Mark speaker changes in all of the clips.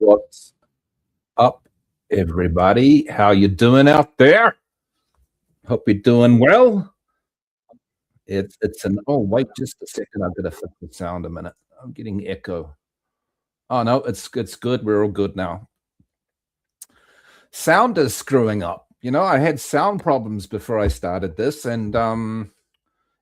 Speaker 1: What's up, everybody? How you doing out there? Hope you're doing well. It's an oh wait just a second. I've got to fix the sound a minute. I'm getting echo. Oh no, it's good. We're all good now. Sound is screwing up. I had sound problems before I started this, and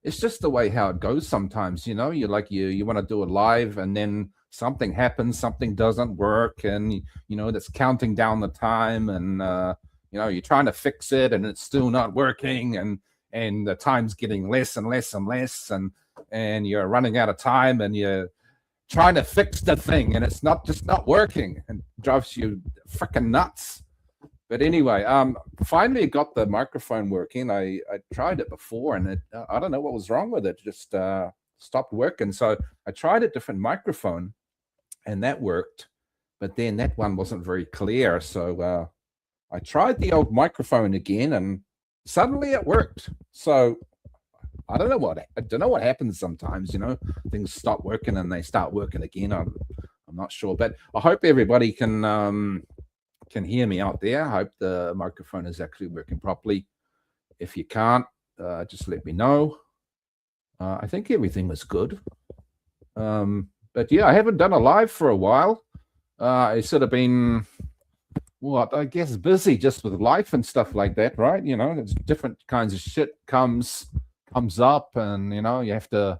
Speaker 1: it's just the way how it goes sometimes. You want to do it live, and then something happens, something doesn't work, and that's counting down the time, and you're trying to fix it, and it's still not working, and the time's getting less and less and less, and you're running out of time, and you're trying to fix the thing, and it's not working, and it drives you freaking nuts. But anyway, finally got the microphone working. I tried it before, and I don't know what was wrong with it. It just stopped working. So I tried a different microphone, and that worked. But then that one wasn't very clear. So I tried the old microphone again, and suddenly it worked. So I don't know what happens sometimes. Things stop working and they start working again. I'm not sure, but I hope everybody can hear me out there. I hope the microphone is actually working properly. If you can't, just let me know. I think everything was good. But yeah, I haven't done a live for a while. I sort of been, I guess busy just with life and stuff like that, right? There's different kinds of shit comes up, and you have to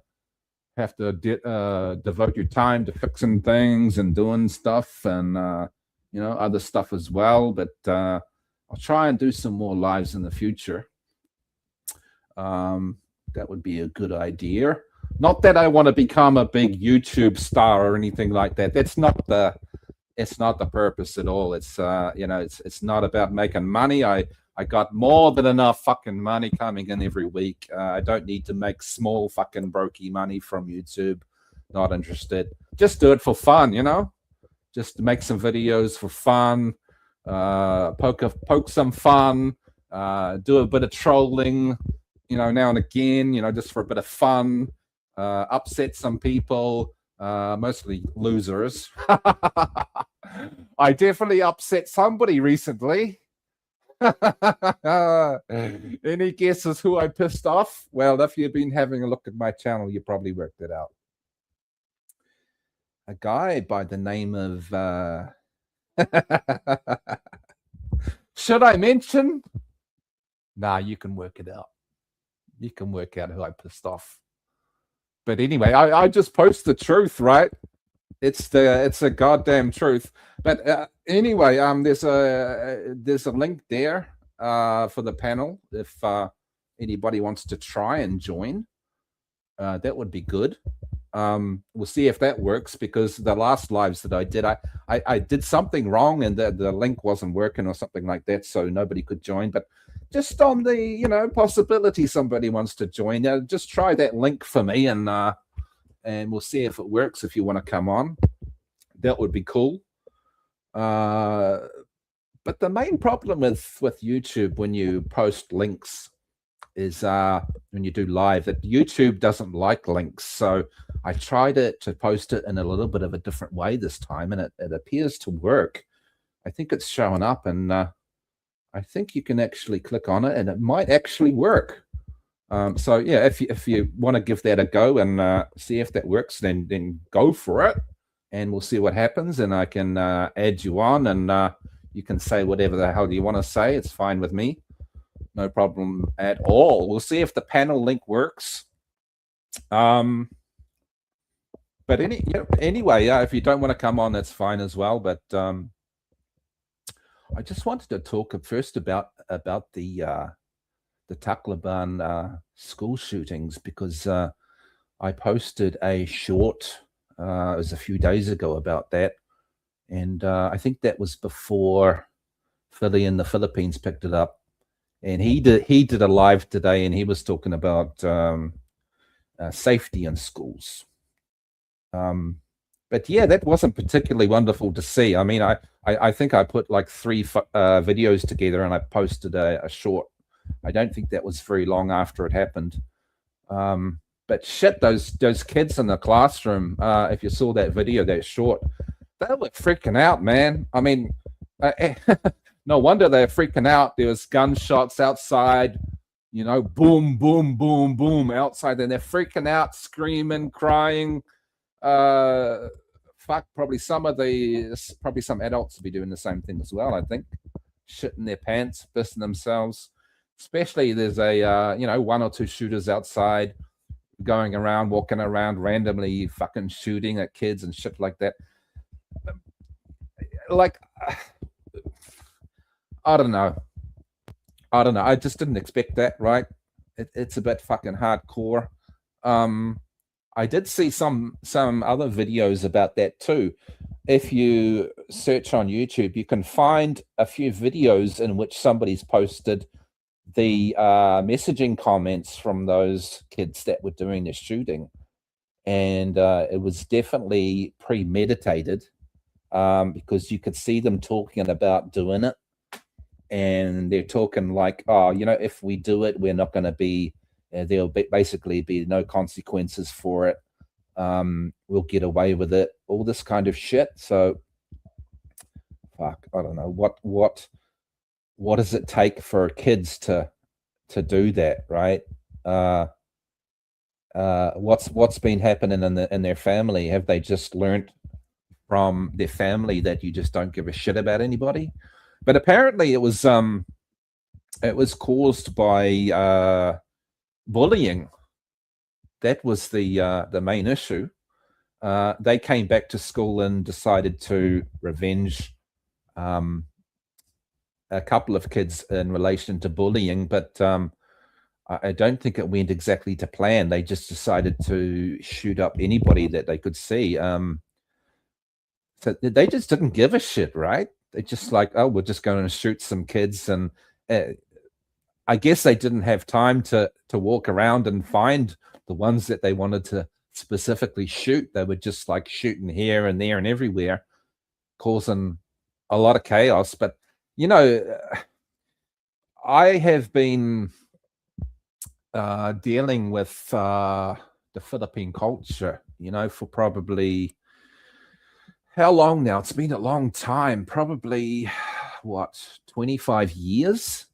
Speaker 1: devote your time to fixing things and doing stuff, and other stuff as well. But I'll try and do some more lives in the future. That would be a good idea. Not that I want to become a big YouTube star or anything like that. It's not the purpose at all. It's it's not about making money. I got more than enough fucking money coming in every week. I don't need to make small fucking brokey money from YouTube. Not interested. Just do it for fun, Just make some videos for fun, poke some fun, do a bit of trolling, now and again, just for a bit of fun, upset some people, mostly losers. I definitely upset somebody recently. Any guesses who I pissed off? Well, if you've been having a look at my channel, you probably worked it out. A guy by the name of should I mention? Nah, you can work it out. You can work out who I pissed off. But anyway, I just post the truth, right? It's a goddamn truth. But anyway, there's a link there for the panel if anybody wants to try and join. That would be good. We'll see if that works, because the last lives that I did, I did something wrong, and the link wasn't working or something like that, so nobody could join. But just on the possibility somebody wants to join, just try that link for me, and we'll see if it works. If you want to come on, that would be cool. But the main problem with YouTube when you post links is when you do live, that YouTube doesn't like links. So I tried to post it in a little bit of a different way this time, and it appears to work. I think it's showing up, and I think you can actually click on it, and it might actually work. So yeah, if you want to give that a go and see if that works, then go for it, and we'll see what happens. And I can add you on, and you can say whatever the hell you want to say. It's fine with me. No problem at all. We'll see if the panel link works. But anyway, if you don't want to come on, that's fine as well. But I just wanted to talk first about the Tacloban school shootings, because I posted a short, it was a few days ago, about that, and I think that was before Philly in the Philippines picked it up. And he did a live today, and he was talking about safety in schools. But yeah, that wasn't particularly wonderful to see. I mean, I think I put like 3 videos together, and I posted a short. I don't think that was very long after it happened. But shit, those kids in the classroom, if you saw that video, that short, They were freaking out, man. I mean, no wonder they're freaking out. There was gunshots outside, you know, boom, boom, boom, boom outside, and they're freaking out, screaming, crying. Fuck, probably some adults will be doing the same thing as well. I think, shitting their pants, pissing themselves. Especially there's a one or two shooters outside going around, walking around randomly, fucking shooting at kids and shit like that. Like, I don't know. I just didn't expect that. Right? It's a bit fucking hardcore. I did see some other videos about that too. If you search on YouTube, you can find a few videos in which somebody's posted the messaging comments from those kids that were doing the shooting, and it was definitely premeditated, because you could see them talking about doing it, and they're talking like, oh, if we do it, we're not going to be there'll basically be no consequences for it. We'll get away with it, all this kind of shit. So fuck, I don't know what does it take for kids to do that, right? What's been happening in their family? Have they just learned from their family that you just don't give a shit about anybody? But apparently it was caused by bullying. That was the main issue. They came back to school and decided to revenge a couple of kids in relation to bullying, but I don't think it went exactly to plan. They just decided to shoot up anybody that they could see. So they just didn't give a shit, right? They just like, oh, we're just going to shoot some kids, and I guess they didn't have time to walk around and find the ones that they wanted to specifically shoot. They were just like shooting here and there and everywhere, causing a lot of chaos. But I have been dealing with the Philippine culture, for probably how long now? It's been a long time, probably 25 years.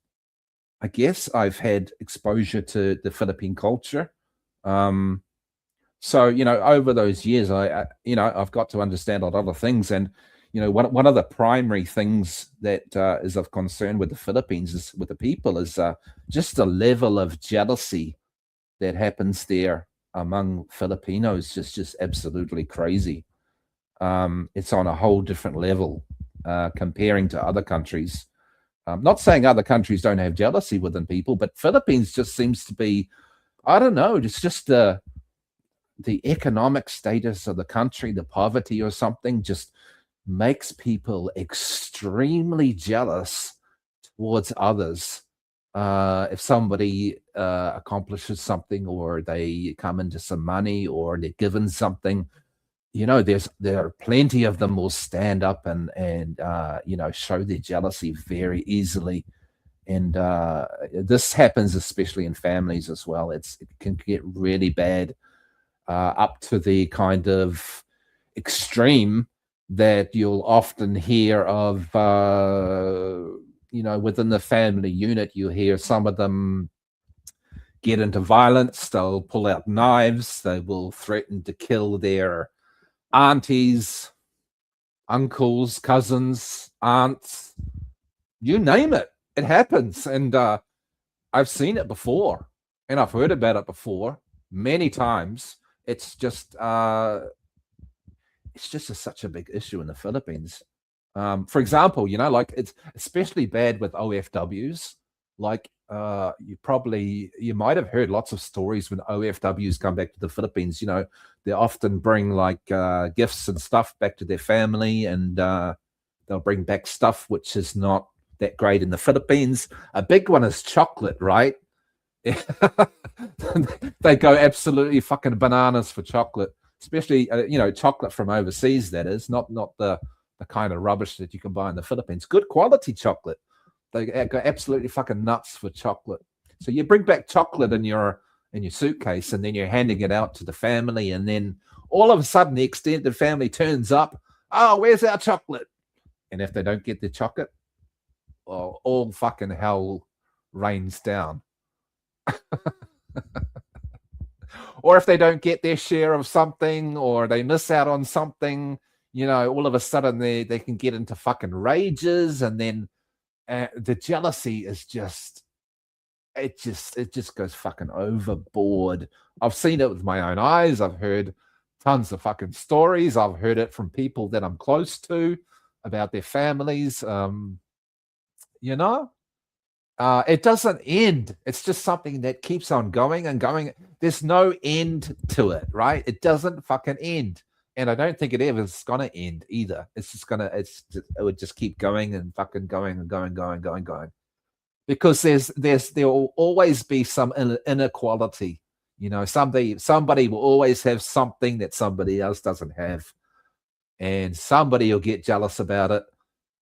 Speaker 1: I guess I've had exposure to the Philippine culture. So, over those years, I've got to understand a lot of things. And, one of the primary things that is of concern with the Philippines is with the people is just the level of jealousy that happens there among Filipinos. Just absolutely crazy. It's on a whole different level comparing to other countries. Not saying other countries don't have jealousy within people, but Philippines just seems to be, I don't know, it's just the economic status of the country, the poverty or something, just makes people extremely jealous towards others. If somebody accomplishes something, or they come into some money, or they're given something, there are plenty of them will stand up and show their jealousy very easily. And this happens especially in families as well. It can get really bad, up to the kind of extreme that you'll often hear of, within the family unit. You hear some of them get into violence. They'll pull out knives. They will threaten to kill their aunties, uncles, cousins, aunts, you name it. It happens. And I've seen it before, and I've heard about it before many times. It's just such a big issue in the Philippines. For example, like it's especially bad with OFWs. Like you might have heard lots of stories when OFWs come back to the Philippines. They often bring like gifts and stuff back to their family, and they'll bring back stuff which is not that great in the Philippines. A big one is chocolate, right? They go absolutely fucking bananas for chocolate, especially chocolate from overseas. That is not the kind of rubbish that you can buy in the Philippines. Good quality chocolate. They go absolutely fucking nuts for chocolate. So you bring back chocolate in your suitcase, and then you're handing it out to the family, and then all of a sudden the extended family turns up oh, where's our chocolate? And if they don't get the chocolate, well, all fucking hell rains down. Or if they don't get their share of something, or they miss out on something, all of a sudden they can get into fucking rages, and then the jealousy is just goes fucking overboard. I've seen it with my own eyes. I've heard tons of fucking stories. I've heard it from people that I'm close to about their families. It doesn't end. It's just something that keeps on going and going. There's no end to it, right? It doesn't fucking end. And I don't think it ever is going to end either. It would just keep going and fucking going and going. Because there will always be some inequality. Somebody will always have something that somebody else doesn't have. And somebody will get jealous about it.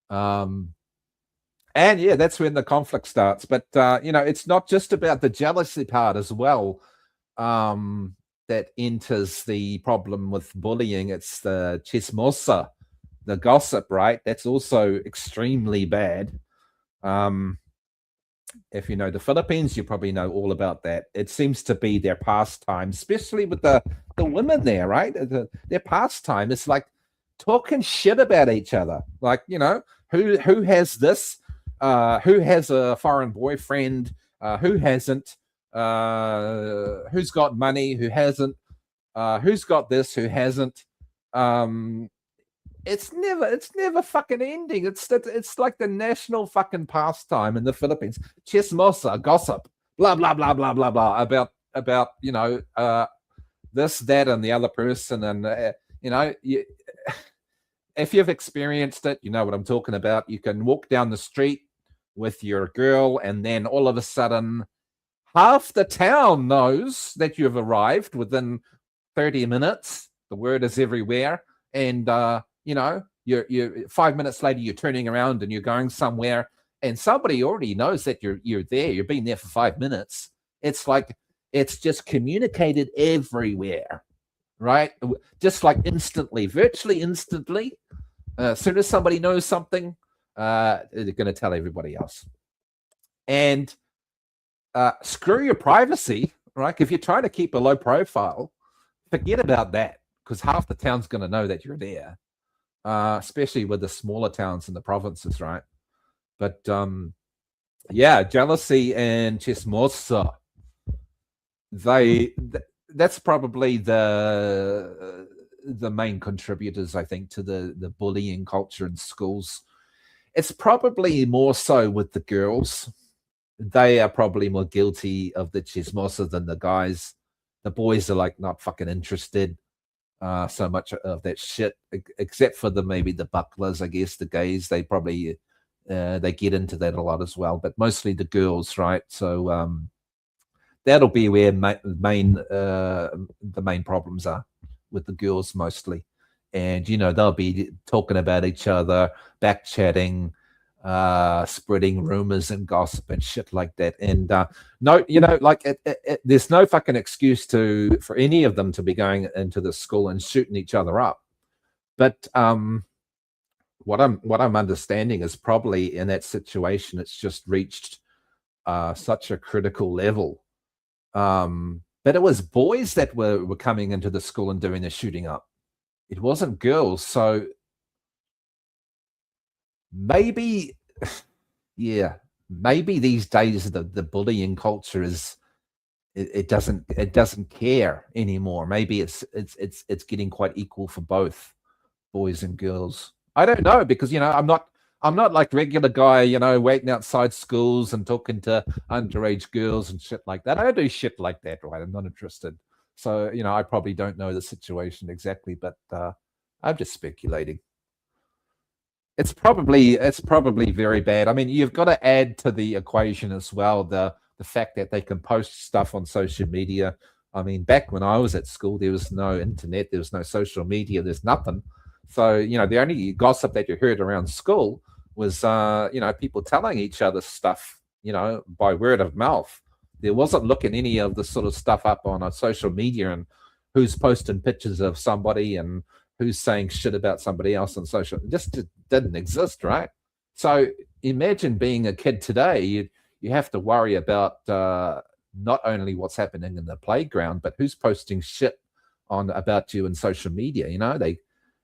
Speaker 1: And yeah, that's when the conflict starts. But, it's not just about the jealousy part as well that enters the problem with bullying. It's the chismosa, the gossip, right? That's also extremely bad. If you know the Philippines, you probably know all about that. It seems to be their pastime, especially with the women there, right? Their pastime is like talking shit about each other. Like, who has this? Who has a foreign boyfriend? Who hasn't? Who's got money? Who hasn't? Who's got this? Who hasn't? It's never fucking ending. It's like the national fucking pastime in the Philippines. Chismosa, gossip, blah blah blah blah blah blah about this, that, and the other person, and if you've experienced it, you know what I'm talking about. You can walk down the street with your girl, and then all of a sudden, half the town knows that you've arrived within 30 minutes. The word is everywhere, and you're 5 minutes later, you're turning around and you're going somewhere, and somebody already knows that you're there. You've been there for 5 minutes. It's like it's just communicated everywhere, right? Just like instantly, virtually instantly. As soon as somebody knows something, they're going to tell everybody else. And screw your privacy, right? If you're trying to keep a low profile, forget about that, because half the town's going to know that you're there, especially with the smaller towns in the provinces, right? But yeah, jealousy and chismosa, that's probably the main contributors, I think, to the bullying culture in schools. It's probably more so with the girls. They are probably more guilty of the chismosa than the guys. The boys are like not fucking interested so much of that shit, except for maybe the bucklers, I guess. The gays, they probably they get into that a lot as well, but mostly the girls, right? So that'll be where the main problems are, with the girls mostly. And they'll be talking about each other, back chatting, spreading rumors and gossip and shit like that. And there's no fucking excuse for any of them to be going into the school and shooting each other up. But what I'm understanding is probably in that situation, it's just reached such a critical level. But it was boys that were coming into the school and doing the shooting up. It wasn't girls. So maybe these days the bullying culture is it doesn't care anymore. Maybe it's getting quite equal for both boys and girls. I don't know, because I'm not like regular guy, waiting outside schools and talking to underage girls and shit like that. I don't do shit like that, right? I'm not interested. So, I probably don't know the situation exactly, but I'm just speculating. It's probably very bad. I mean, you've got to add to the equation as well the fact that they can post stuff on social media. I mean, back when I was at school, there was no internet, there was no social media, there's nothing. So, the only gossip that you heard around school was, people telling each other stuff, by word of mouth. There wasn't looking any of the sort of stuff up on social media and who's posting pictures of somebody and who's saying shit about somebody else on social. It just didn't exist, right? So imagine being a kid today. You have to worry about not only what's happening in the playground, but who's posting shit on about you in social media.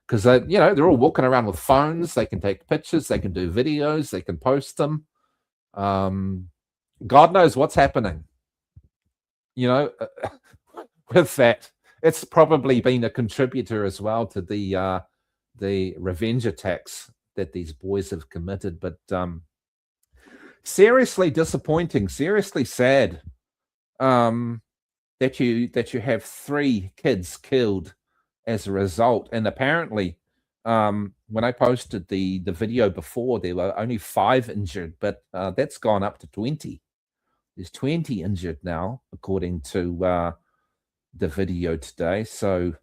Speaker 1: Because they're all walking around with phones. They can take pictures, they can do videos, they can post them. God knows what's happening. With that, it's probably been a contributor as well to the revenge attacks that these boys have committed. But seriously disappointing, seriously sad that you have 3 kids killed as a result. And apparently, when I posted the video before, there were only 5 injured, but that's gone up to 20. There's 20 injured now, according to the video today. So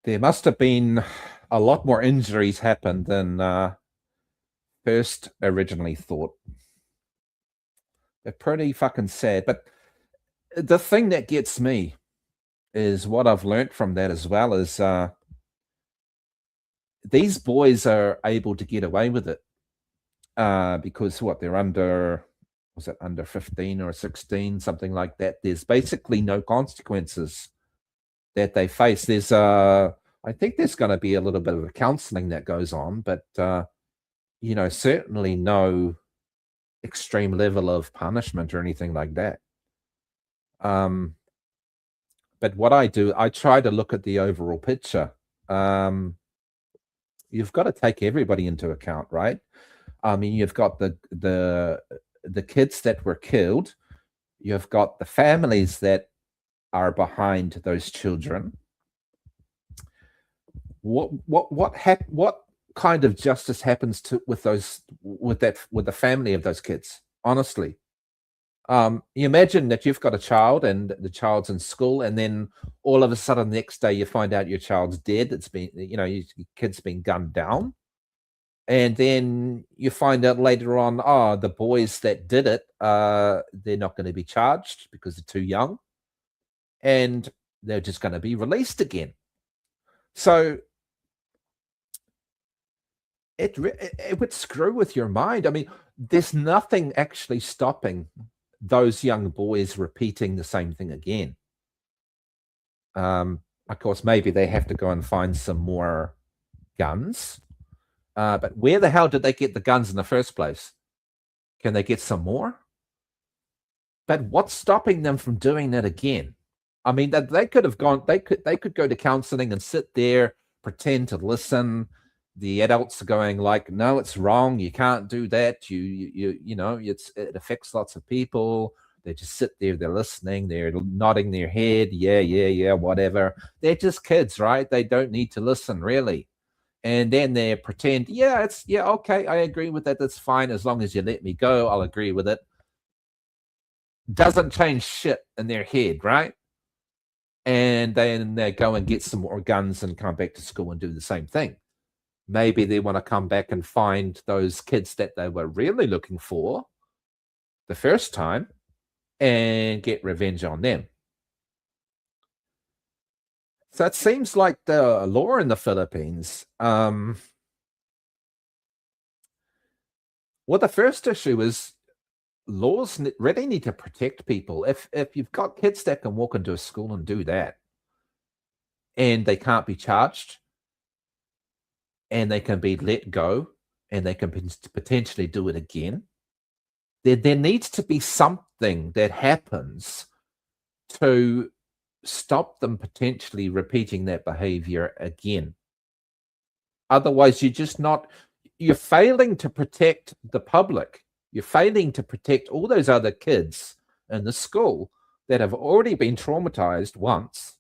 Speaker 1: there must have been a lot more injuries happen than first originally thought. They're pretty fucking sad. But the thing that gets me is what I've learned from that as well is these boys are able to get away with it because they're under 15 or 16, something like that. There's basically no consequences that they face. There's I think there's going to be a little bit of a counseling that goes on, but certainly no extreme level of punishment or anything like that. But what I do, I try to look at the overall picture. You've got to take everybody into account, right? I mean, you've got the kids that were killed. You've got the families that are behind those children. What kind of justice happens with the family of those kids? Honestly, you imagine that you've got a child and the child's in school, and then all of a sudden the next day you find out your child's dead. It's been, your kid's been gunned down. And then you find out later on, the boys that did it, they're not going to be charged because they're too young. And they're just going to be released again. So it would screw with your mind. I mean, there's nothing actually stopping those young boys repeating the same thing again. Of course, maybe they have to go and find some more guns. But where the hell did they get the guns in the first place? Can they get some more? But what's stopping them from doing that again? I mean, that they could have gone. They could go to counseling and sit there, pretend to listen. The adults are going like, "No, it's wrong. You can't do that. It affects lots of people." They just sit there. They're listening. They're nodding their head. Yeah, whatever. They're just kids, right? They don't need to listen, really. And then they pretend, okay, I agree with that. That's fine. As long as you let me go, I'll agree with it. Doesn't change shit in their head, right? And then they go and get some more guns and come back to school and do the same thing. Maybe they want to come back and find those kids that they were really looking for the first time and get revenge on them. So it seems like the law in the Philippines, well, the first issue is laws really need to protect people. If you've got kids that can walk into a school and do that, and they can't be charged, and they can be let go, and they can potentially do it again, there needs to be something that happens to stop them potentially repeating that behavior again. Otherwise, you're failing to protect the public. You're failing to protect all those other kids in the school that have already been traumatized once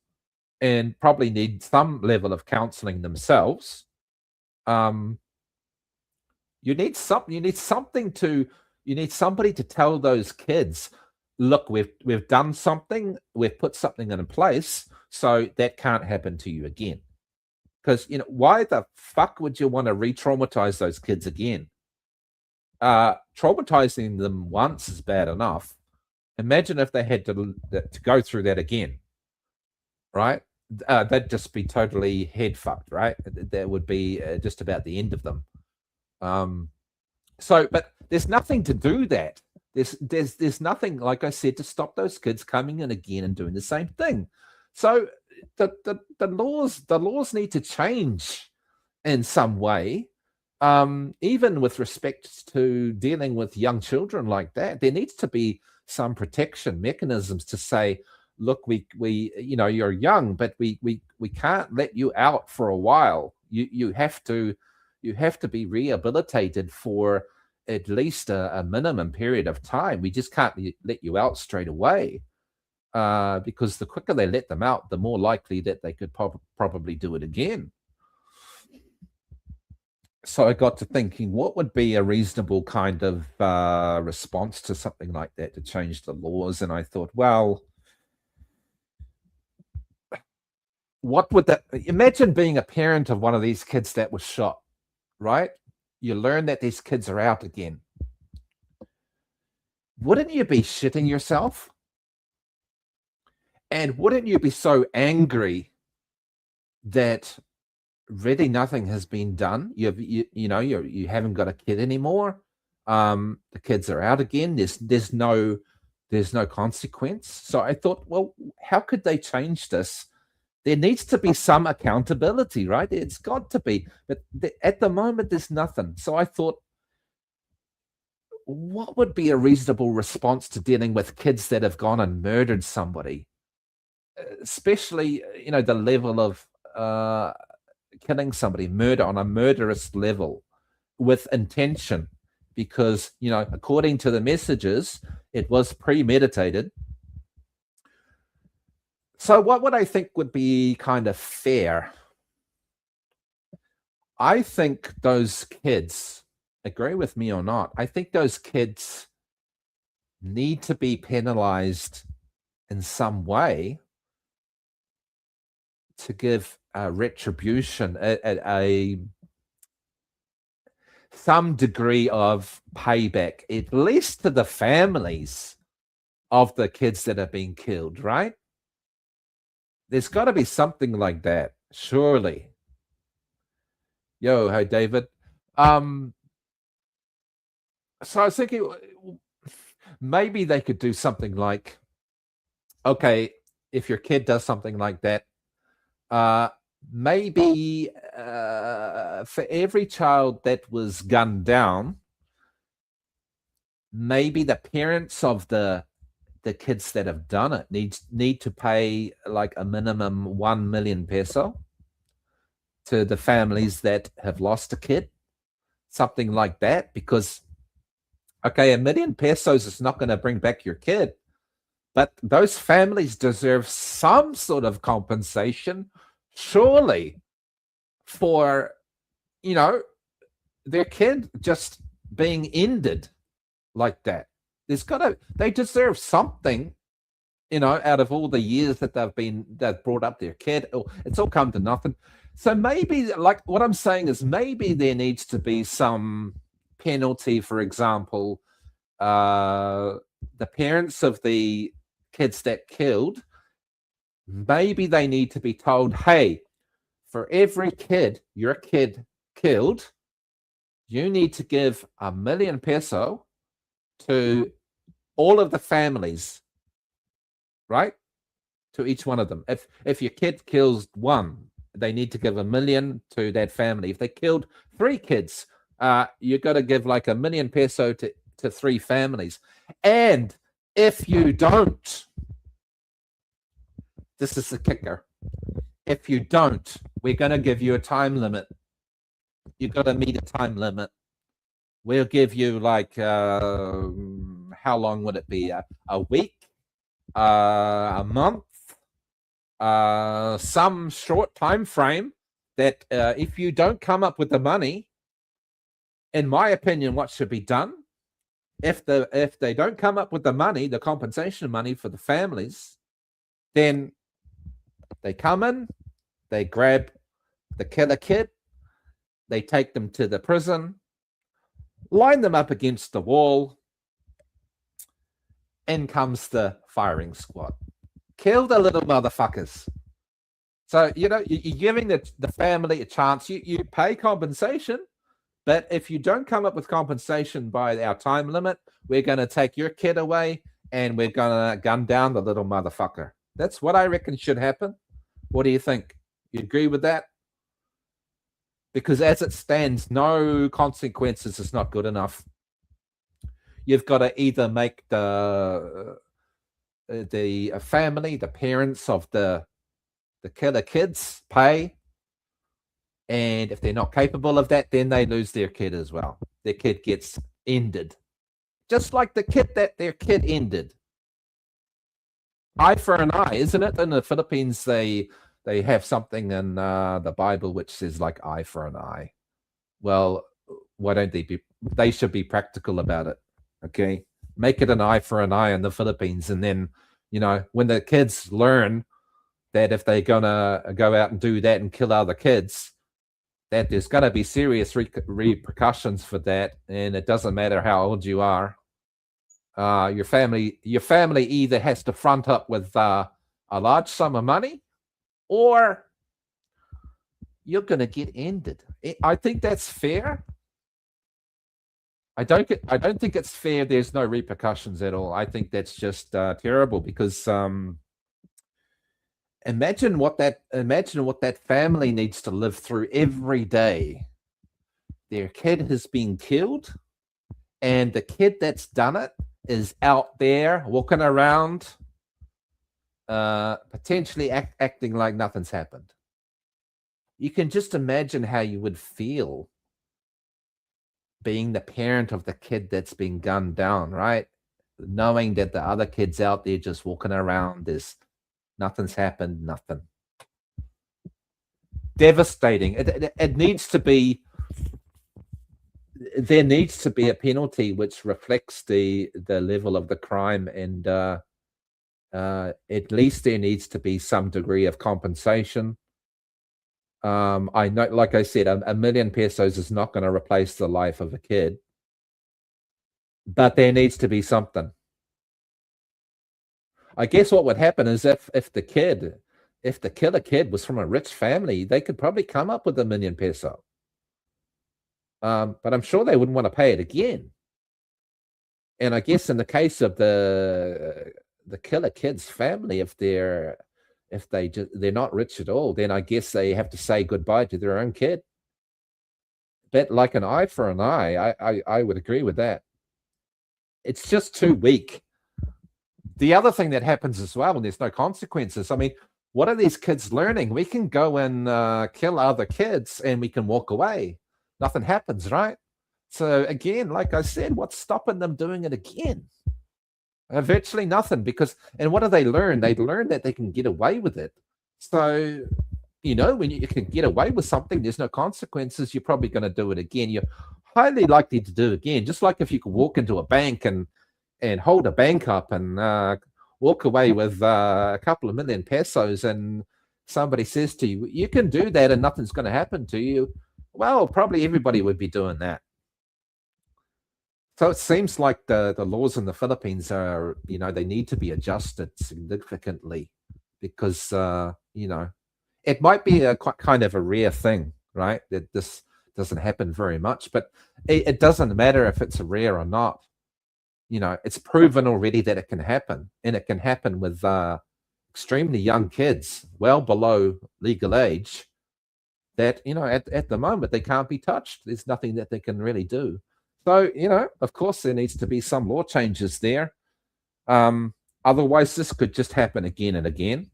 Speaker 1: and probably need some level of counseling themselves. You need somebody to tell those kids, look, we've done something, we've put something in place, so that can't happen to you again. Because why the fuck would you want to re-traumatize those kids again? Traumatizing them once is bad enough. Imagine if they had to go through that again, right? that'd just be totally head fucked, right? That would be just about the end of them. But there's nothing to do that. There's nothing, like I said, to stop those kids coming in again and doing the same thing. So the laws need to change in some way. Even with respect to dealing with young children like that, there needs to be some protection mechanisms to say, look, we you're young, but we can't let you out for a while. You have to be rehabilitated for at least a minimum period of time. We just can't let you out straight away, because the quicker they let them out, the more likely that they could probably do it again. So I got to thinking, what would be a reasonable kind of response to something like that to change the laws? And I thought, well, what would that, imagine being a parent of one of these kids that was shot, right? You learn that these kids are out again. Wouldn't you be shitting yourself? And wouldn't you be so angry that really nothing has been done? You haven't got a kid anymore. The kids are out again. There's no consequence. So I thought, well, how could they change this? There needs to be some accountability, right? It's got to be. But at the moment, there's nothing. So I thought, what would be a reasonable response to dealing with kids that have gone and murdered somebody? Especially, the level of killing somebody, murder on a murderous level with intention, because, according to the messages, it was premeditated. So what would I think would be kind of fair? I think those kids, agree with me or not, I think those kids need to be penalized in some way to give retribution, some degree of payback, at least to the families of the kids that are being killed, right? There's got to be something like that, surely. Yo, hey, David. So I was thinking, maybe they could do something like, okay, if your kid does something like that, maybe for every child that was gunned down, maybe the parents of the kids that have done it need to pay like a minimum 1 million peso to the families that have lost a kid, something like that. Because, okay, 1 million pesos is not going to bring back your kid, but those families deserve some sort of compensation, surely, for, their kid just being ended like that. They deserve something, out of all the years that they've brought up their kid. It's all come to nothing. So maybe, like, what I'm saying is, maybe there needs to be some penalty. For example, the parents of the kids that killed, maybe they need to be told, hey, for every kid your kid killed, you need to give 1 million peso to all of the families, right? To each one of them. If your kid kills one, they need to give 1 million to that family. If they killed 3 kids, you got to give like 1 million peso to 3 families. And if you don't, this is the kicker. If you don't, we're going to give you a time limit. You've got to meet a time limit. We'll give you like, how long would it be? A week? A month? Some short time frame that if you don't come up with the money, in my opinion, what should be done, if they don't come up with the money, the compensation money for the families, then they come in, they grab the killer kid, they take them to the prison, line them up against the wall, in comes the firing squad. Kill the little motherfuckers. So, you're giving the family a chance. You pay compensation, but if you don't come up with compensation by our time limit, we're going to take your kid away and we're going to gun down the little motherfucker. That's what I reckon should happen. What do you think? You agree with that? Because as it stands, no consequences is not good enough. You've got to either make the family, the parents of the killer kids pay, and if they're not capable of that, then they lose their kid as well. Their kid gets ended, just like the kid that their kid ended. Eye for an eye, isn't it? In the Philippines, they have something in the Bible which says like eye for an eye. Well, why don't they be? They should be practical about it. Okay, make it an eye for an eye in the Philippines, and then when the kids learn that if they're gonna go out and do that and kill other kids, that there's gonna be serious repercussions for that, and it doesn't matter how old you are. Your family either has to front up with a large sum of money, or you're gonna get ended. I think that's fair. I don't think it's fair. There's no repercussions at all. I think that's just terrible because imagine what that family needs to live through every day. Their kid has been killed, and the kid that's done it is out there walking around, potentially acting like nothing's happened. You can just imagine how you would feel being the parent of the kid that's been gunned down, right? Knowing that the other kid's out there just walking around, nothing's happened, nothing. Devastating. It needs to be. There needs to be a penalty which reflects the level of the crime, and at least there needs to be some degree of compensation. I know, like I said, a million pesos is not going to replace the life of a kid, but there needs to be something. I guess what would happen is if the killer kid was from a rich family, they could probably come up with $1 million peso. But I'm sure they wouldn't want to pay it again. And I guess in the case of the killer kid's family, if they're not rich at all, then I guess they have to say goodbye to their own kid. But like an eye for an eye, I would agree with that. It's just too weak. The other thing that happens as well, and there's no consequences. I mean, what are these kids learning? We can go and kill other kids and we can walk away. Nothing happens, right? So again, like I said, what's stopping them doing it again? Virtually nothing, and what do they learn? They learn that they can get away with it. So, when you can get away with something, there's no consequences, you're probably going to do it again. You're highly likely to do it again. Just like if you could walk into a bank and hold a bank up and walk away with a couple of million pesos, and somebody says to you, you can do that and nothing's going to happen to you. Well, probably everybody would be doing that. So it seems like the laws in the Philippines are, they need to be adjusted significantly because, it might be a kind of a rare thing, right? That this doesn't happen very much, but it doesn't matter if it's rare or not. It's proven already that it can happen, and it can happen with extremely young kids, well below legal age, that, at the moment they can't be touched. There's nothing that they can really do. So, of course, there needs to be some law changes there. Otherwise, this could just happen again and again.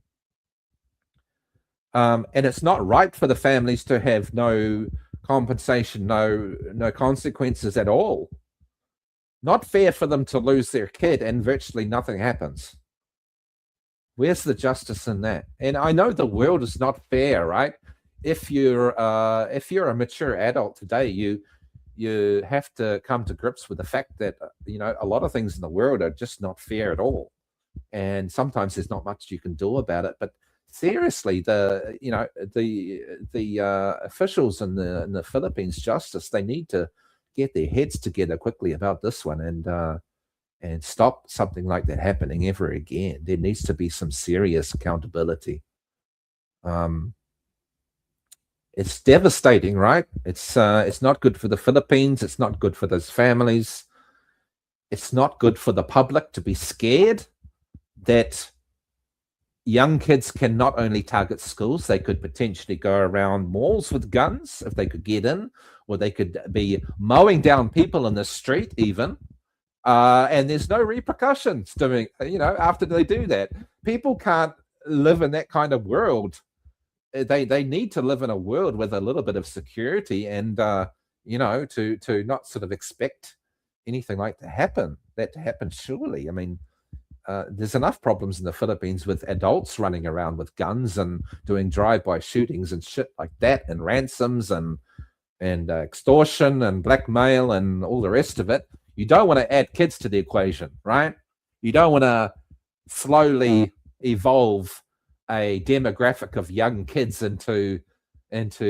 Speaker 1: And it's not right for the families to have no compensation, no consequences at all. Not fair for them to lose their kid and virtually nothing happens. Where's the justice in that? And I know the world is not fair, right? If you're a mature adult today, you have to come to grips with the fact that a lot of things in the world are just not fair at all, and sometimes there's not much you can do about it. But seriously, the officials in the Philippines justice, they need to get their heads together quickly about this one and stop something like that happening ever again. There needs to be some serious accountability. It's devastating, right? It's not good for the Philippines. It's not good for those families. It's not good for the public to be scared that young kids can not only target schools, they could potentially go around malls with guns if they could get in, or they could be mowing down people in the street even. And there's no repercussions doing, after they do that. People can't live in that kind of world. They need to live in a world with a little bit of security and, to not sort of expect anything like that to happen surely. I mean, there's enough problems in the Philippines with adults running around with guns and doing drive-by shootings and shit like that, and ransoms and extortion and blackmail and all the rest of it. You don't want to add kids to the equation, right? You don't want to slowly evolve a demographic of young kids into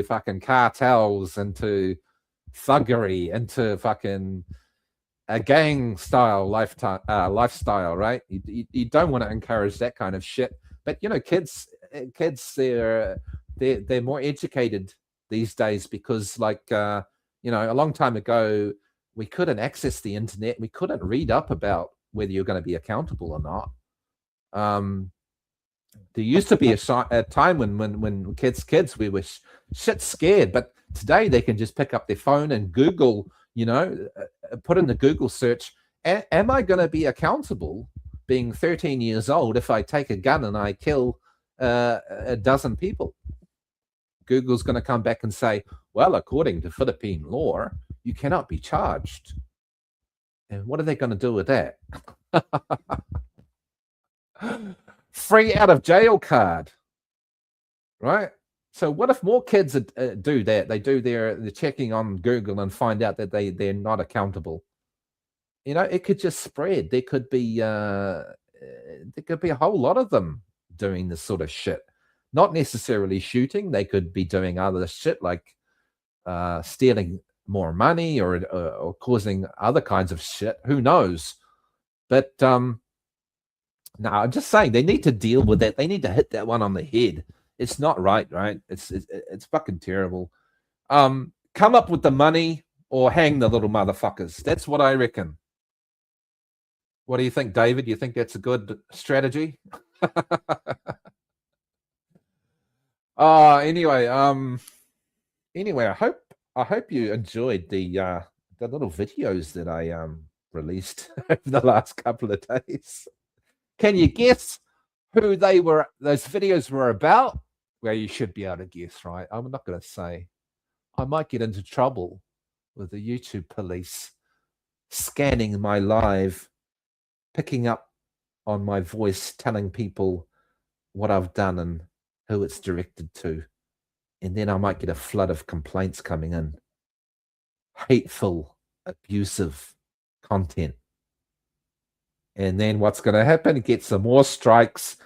Speaker 1: fucking cartels, into thuggery, into fucking a gang style lifestyle, right? You don't want to encourage that kind of shit. But kids they're more educated these days because, like, a long time ago, we couldn't access the internet. We couldn't read up about whether you're going to be accountable or not. There used to be a time when kids we were shit scared, but today they can just pick up their phone and Google, put in the Google search, am I going to be accountable being 13 years old if I take a gun and I kill a dozen people? Google's going to come back and say, well, according to Philippine law, you cannot be charged. And what are they going to do with that? Free out of jail card, right? So what if more kids do that? They do their checking on Google and find out that they're not accountable. It could just spread. There could be a whole lot of them doing this sort of shit. Not necessarily shooting. They could be doing other shit like stealing more money or causing other kinds of shit. Who knows? But no, I'm just saying they need to deal with that. They need to hit that one on the head. It's not right? It's fucking terrible. Come up with the money or hang the little motherfuckers. That's what I reckon. What do you think, David? You think that's a good strategy? Anyway, I hope you enjoyed the little videos that I released over the last couple of days. Can you guess who those videos were about? Well, you should be able to guess, right? I'm not going to say. I might get into trouble with the YouTube police scanning my live, picking up on my voice, telling people what I've done and who it's directed to. And then I might get a flood of complaints coming in. Hateful, abusive content. And then what's going to happen? Get some more strikes.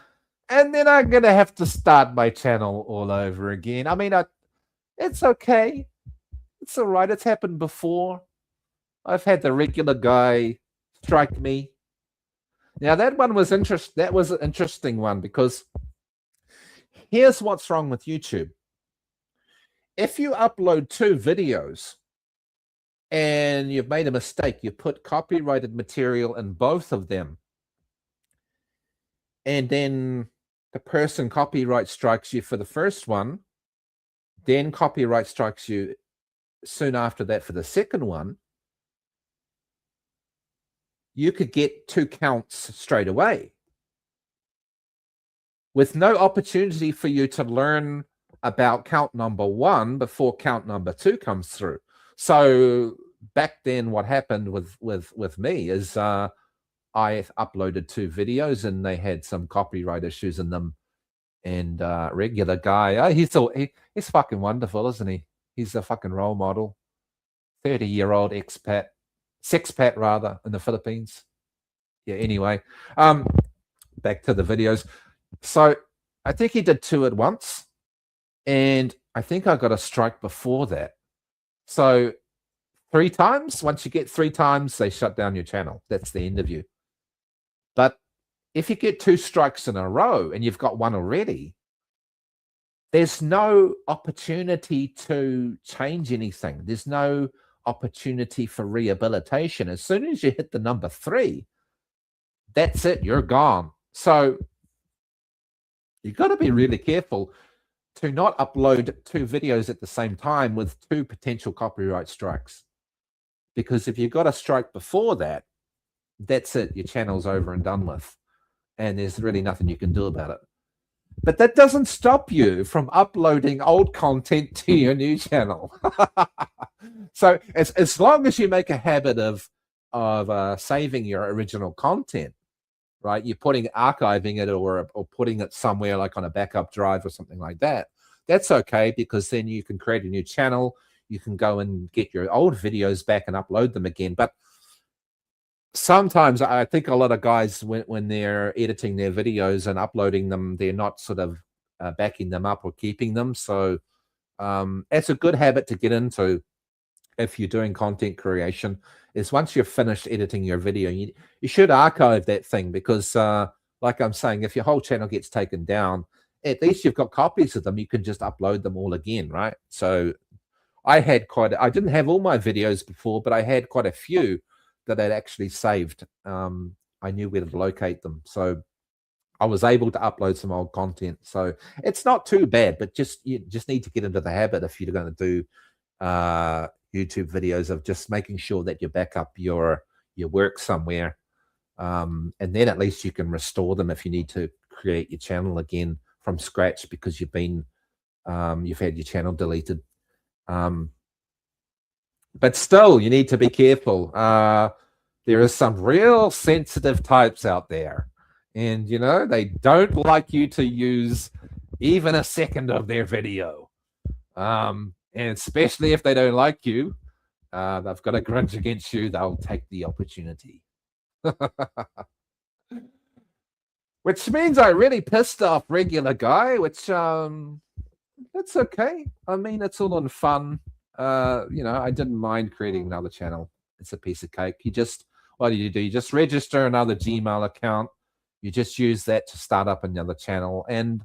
Speaker 1: And then I'm going to have to start my channel all over again. I mean, it's okay. It's all right. It's happened before. I've had the regular guy strike me. Now, that was an interesting one because here's what's wrong with YouTube. If you upload 2 videos and you've made a mistake, you put copyrighted material in both of them, and then the person copyright strikes you for the first one, then copyright strikes you soon after that for the second one, you could get 2 counts straight away with no opportunity for you to learn about count number 1 before count number 2 comes through. So back then, what happened with me is I uploaded 2 videos and they had some copyright issues in them. And regular guy, he's fucking wonderful, isn't he? He's a fucking role model. 30-year-old sexpat rather, in the Philippines. Yeah, anyway, back to the videos. So I think he did 2 at once. And I think I got a strike before that. So 3 times, once you get 3 times, they shut down your channel. That's the end of you. But if you get 2 strikes in a row and you've got 1 already, there's no opportunity to change anything. There's no opportunity for rehabilitation. As soon as you hit the number 3, that's it, you're gone. So you've got to be really careful to not upload 2 videos at the same time with 2 potential copyright strikes. Because if you got a strike before that, that's it, your channel's over and done with. And there's really nothing you can do about it. But that doesn't stop you from uploading old content to your new channel. So as long as you make a habit of saving your original content, right? You're archiving it or putting it somewhere like on a backup drive or something like that. That's okay, because then you can create a new channel. You can go and get your old videos back and upload them again. But sometimes I think a lot of guys, when they're editing their videos and uploading them, they're not sort of backing them up or keeping them. So it's a good habit to get into if you're doing content creation, is once you're finished editing your video, you should archive that thing, because like I'm saying, if your whole channel gets taken down, at least you've got copies of them. You can just upload them all again, right? So I didn't have all my videos before, but I had quite a few that I'd actually saved. I knew where to locate them. So I was able to upload some old content. So it's not too bad, but you just need to get into the habit, if you're going to do YouTube videos, of just making sure that you back up your work somewhere. And then at least you can restore them if you need to create your channel again from scratch, because you've had your channel deleted. But still, you need to be careful. There are some real sensitive types out there, and they don't like you to use even a second of their video. And especially if they don't like you, they've got a grudge against you, they'll take the opportunity. Which means I really pissed off Regular Guy, which that's okay. I mean, it's all in fun. I didn't mind creating another channel. It's a piece of cake. What do? You just register another Gmail account. You just use that to start up another channel. And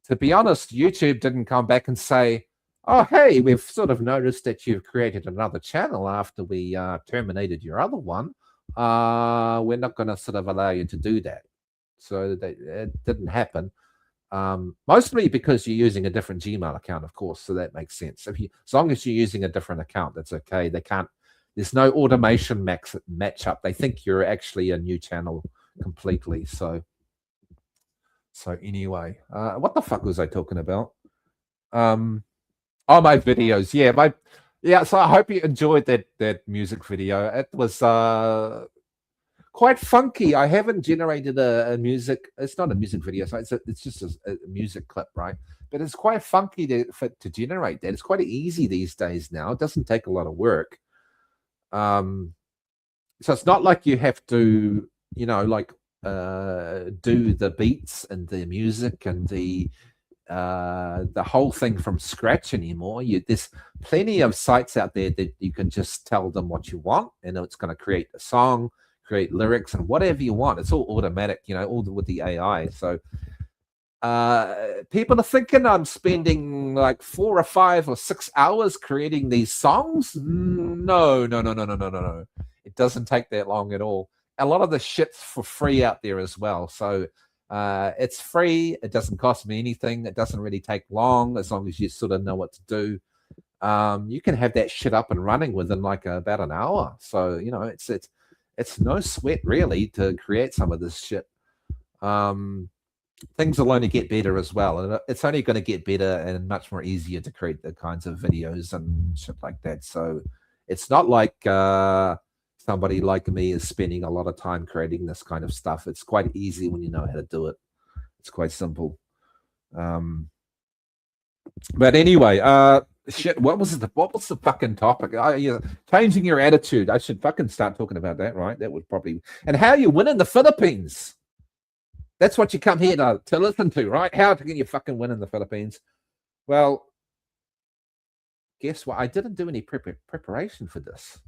Speaker 1: to be honest, YouTube didn't come back and say, oh, hey, we've sort of noticed that you've created another channel after we terminated your other one. We're not going to sort of allow you to do that. So it didn't happen. Mostly because you're using a different Gmail account, of course, so that makes sense. As long as you're using a different account, that's okay. There's no automation match up. They think you're actually a new channel completely. So anyway, what the fuck was I talking about? Oh, my videos. Yeah, so I hope you enjoyed that music video. It was quite funky. I haven't generated a music. It's not a music video, so it's just a music clip, right? But it's quite funky to generate that. It's quite easy these days now. It doesn't take a lot of work. So it's not like you have to, do the beats and the music and the whole thing from scratch anymore. There's plenty of sites out there that you can just tell them what you want, and it's going to create a song, create lyrics, and whatever you want. It's all automatic, all with the AI. So people are thinking I'm spending like 4 or 5 or 6 hours creating these songs. No. It doesn't take that long at all. A lot of the shit's for free out there as well. So it's free. It doesn't cost me anything. It doesn't really take long, as long as you sort of know what to do. You can have that shit up and running within like about an hour. So, it's no sweat really to create some of this shit. Things will only get better as well. And it's only going to get better and much more easier to create the kinds of videos and shit like that. So it's not like somebody like me is spending a lot of time creating this kind of stuff. It's quite easy when you know how to do it. It's quite simple. But anyway, shit, what was the fucking topic? Changing your attitude. I should fucking start talking about that, right? That would probably... And how you win in the Philippines. That's what you come here to listen to, right? How can you fucking win in the Philippines? Well, guess what? I didn't do any preparation for this.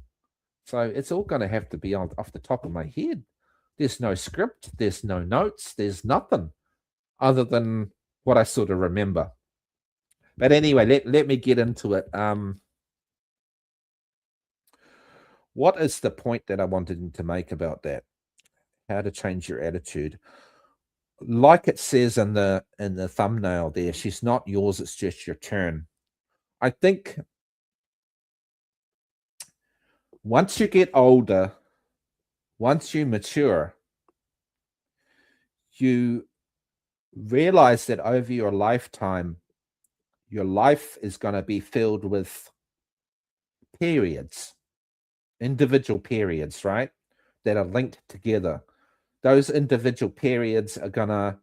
Speaker 1: So it's all going to have to be off the top of my head. There's no script. There's no notes. There's nothing other than what I sort of remember. But anyway, let me get into it. What is the point that I wanted to make about that? How to change your attitude. Like it says in the thumbnail there, she's not yours, it's just your turn. I think once you get older, once you mature, you realize that over your lifetime, your life is going to be filled with periods, individual periods, right? That are linked together. Those individual periods are going to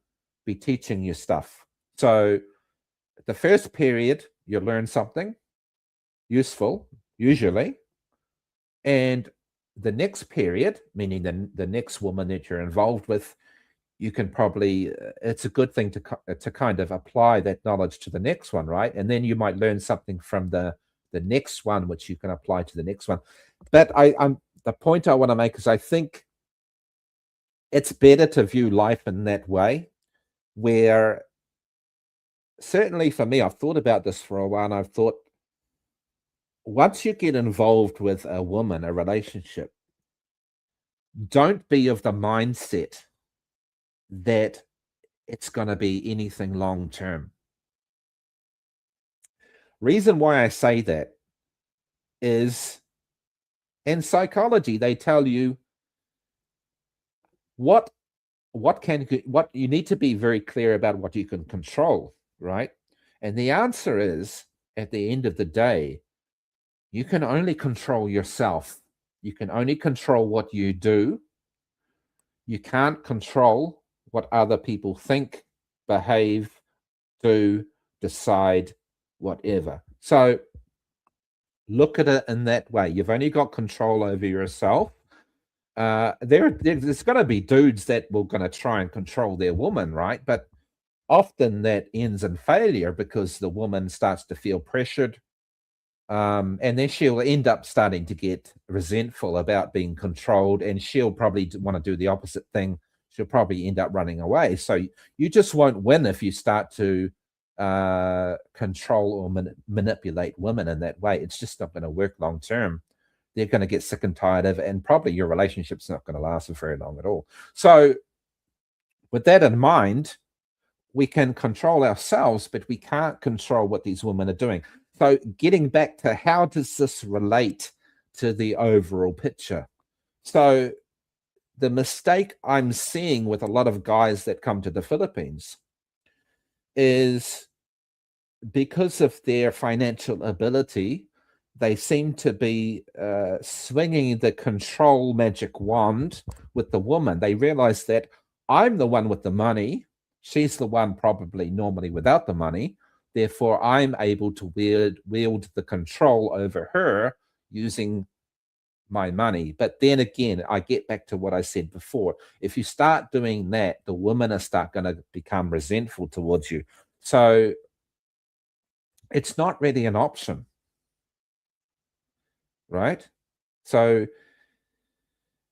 Speaker 1: be teaching you stuff. So the first period, you learn something useful, usually. And the next period, meaning the next woman that you're involved with, you can probably, it's a good thing to kind of apply that knowledge to the next one, right? And then you might learn something from the next one, which you can apply to the next one. But I'm the point I want to make is I think it's better to view life in that way, where certainly for me, I've thought about this for a while, and I've thought, once you get involved with a woman, a relationship, don't be of the mindset that it's going to be anything long term. Reason why I say that is, in psychology, they tell you what you need to be very clear about what you can control, right? And the answer is, at the end of the day, you can only control yourself. You can only control what you do. You can't control what other people think, behave, do, decide, whatever. So look at it in that way. You've only got control over yourself. There's going to be dudes that will going to try and control their woman, right? But often that ends in failure because the woman starts to feel pressured. And then she'll end up starting to get resentful about being controlled, and she'll probably want to do the opposite thing. She'll probably end up running away. So you just won't win if you start to control or manipulate women in that way. It's just not going to work long term. They're going to get sick and tired of it, and probably your relationship's not going to last for very long at all. So with that in mind, we can control ourselves, but we can't control what these women are doing. So getting back to how does this relate to the overall picture? So the mistake I'm seeing with a lot of guys that come to the Philippines is, because of their financial ability, they seem to be swinging the control magic wand with the woman. They realize that I'm the one with the money. She's the one probably normally without the money. Therefore, I'm able to wield the control over her using my money. But then again, I get back to what I said before. If you start doing that, the women are going to become resentful towards you. So it's not really an option, right? So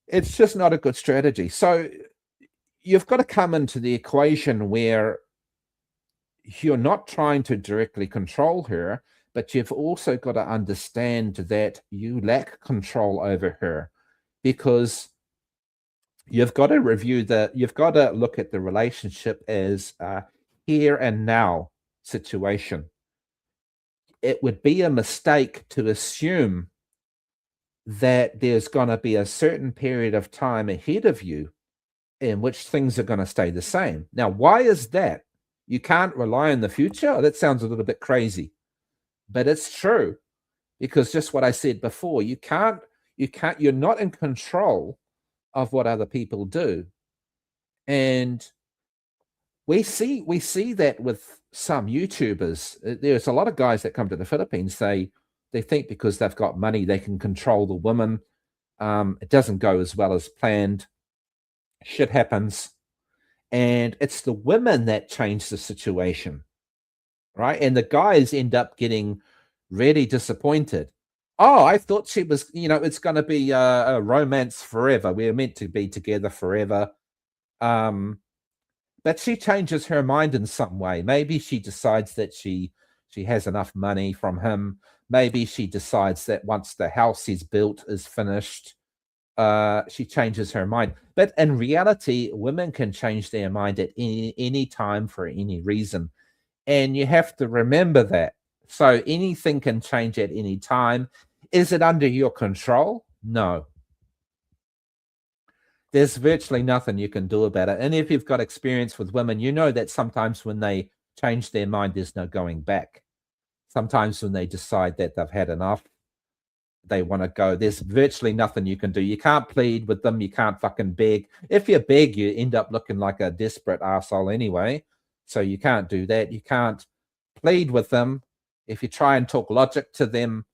Speaker 1: it's just not a good strategy. So you've got to come into the equation where you're not trying to directly control her, but you've also got to understand that you lack control over her, because you've got to you've got to look at the relationship as a here and now situation. It would be a mistake to assume that there's going to be a certain period of time ahead of you in which things are going to stay the same. Now, why is that? You can't rely on the future? Oh, that sounds a little bit crazy, but it's true, because just what I said before, you're not in control of what other people do. And we see that with some YouTubers. There's a lot of guys that come to the Philippines. They think because they've got money, they can control the women. It doesn't go as well as planned. Shit happens. And it's the women that change the situation, right? And the guys end up getting really disappointed. Oh, I thought she was, it's going to be a romance forever. We're meant to be together forever. But she changes her mind in some way. Maybe she decides that she She has enough money from him. Maybe she decides that once the house is built, is finished, she changes her mind. But in reality, women can change their mind at any time for any reason. And you have to remember that. So anything can change at any time. Is it under your control? No. There's virtually nothing you can do about it. And if you've got experience with women, you know that sometimes when they change their mind, there's no going back. Sometimes when they decide that they've had enough, they want to go, there's virtually nothing you can do. You can't plead with them. You can't fucking beg. If you beg, you end up looking like a desperate asshole anyway. So you can't do that. You can't plead with them. If you try and talk logic to them,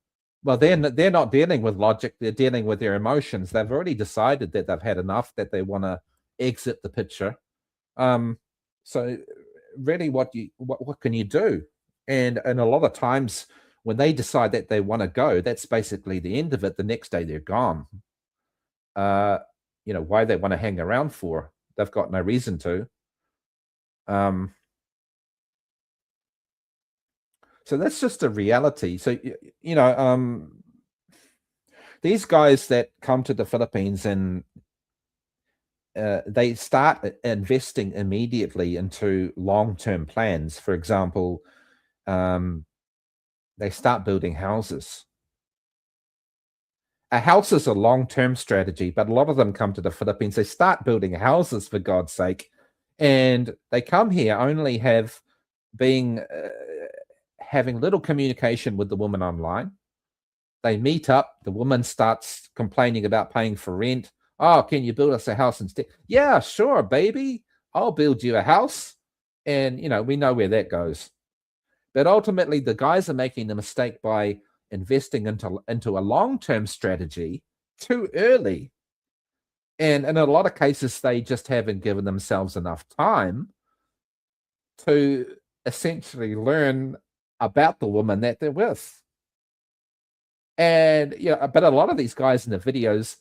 Speaker 1: well, they're not dealing with logic. They're dealing with their emotions. They've already decided that they've had enough, that they want to exit the picture. So really, what can you do? And a lot of times when they decide that they want to go, that's basically the end of it. The next day they're gone. Why they want to hang around for? They've got no reason to. So that's just a reality. So, these guys that come to the Philippines and they start investing immediately into long-term plans. For example, they start building houses. A house is a long-term strategy, but a lot of them come to the Philippines. They start building houses, for God's sake, and they come here only having little communication with the woman online. They meet up. The woman starts complaining about paying for rent. Oh, can you build us a house instead? Yeah, sure, baby. I'll build you a house. And, we know where that goes. But ultimately, the guys are making the mistake by investing into a long-term strategy too early. And in a lot of cases, they just haven't given themselves enough time to essentially learn about the woman that they're with. And, but a lot of these guys in the videos,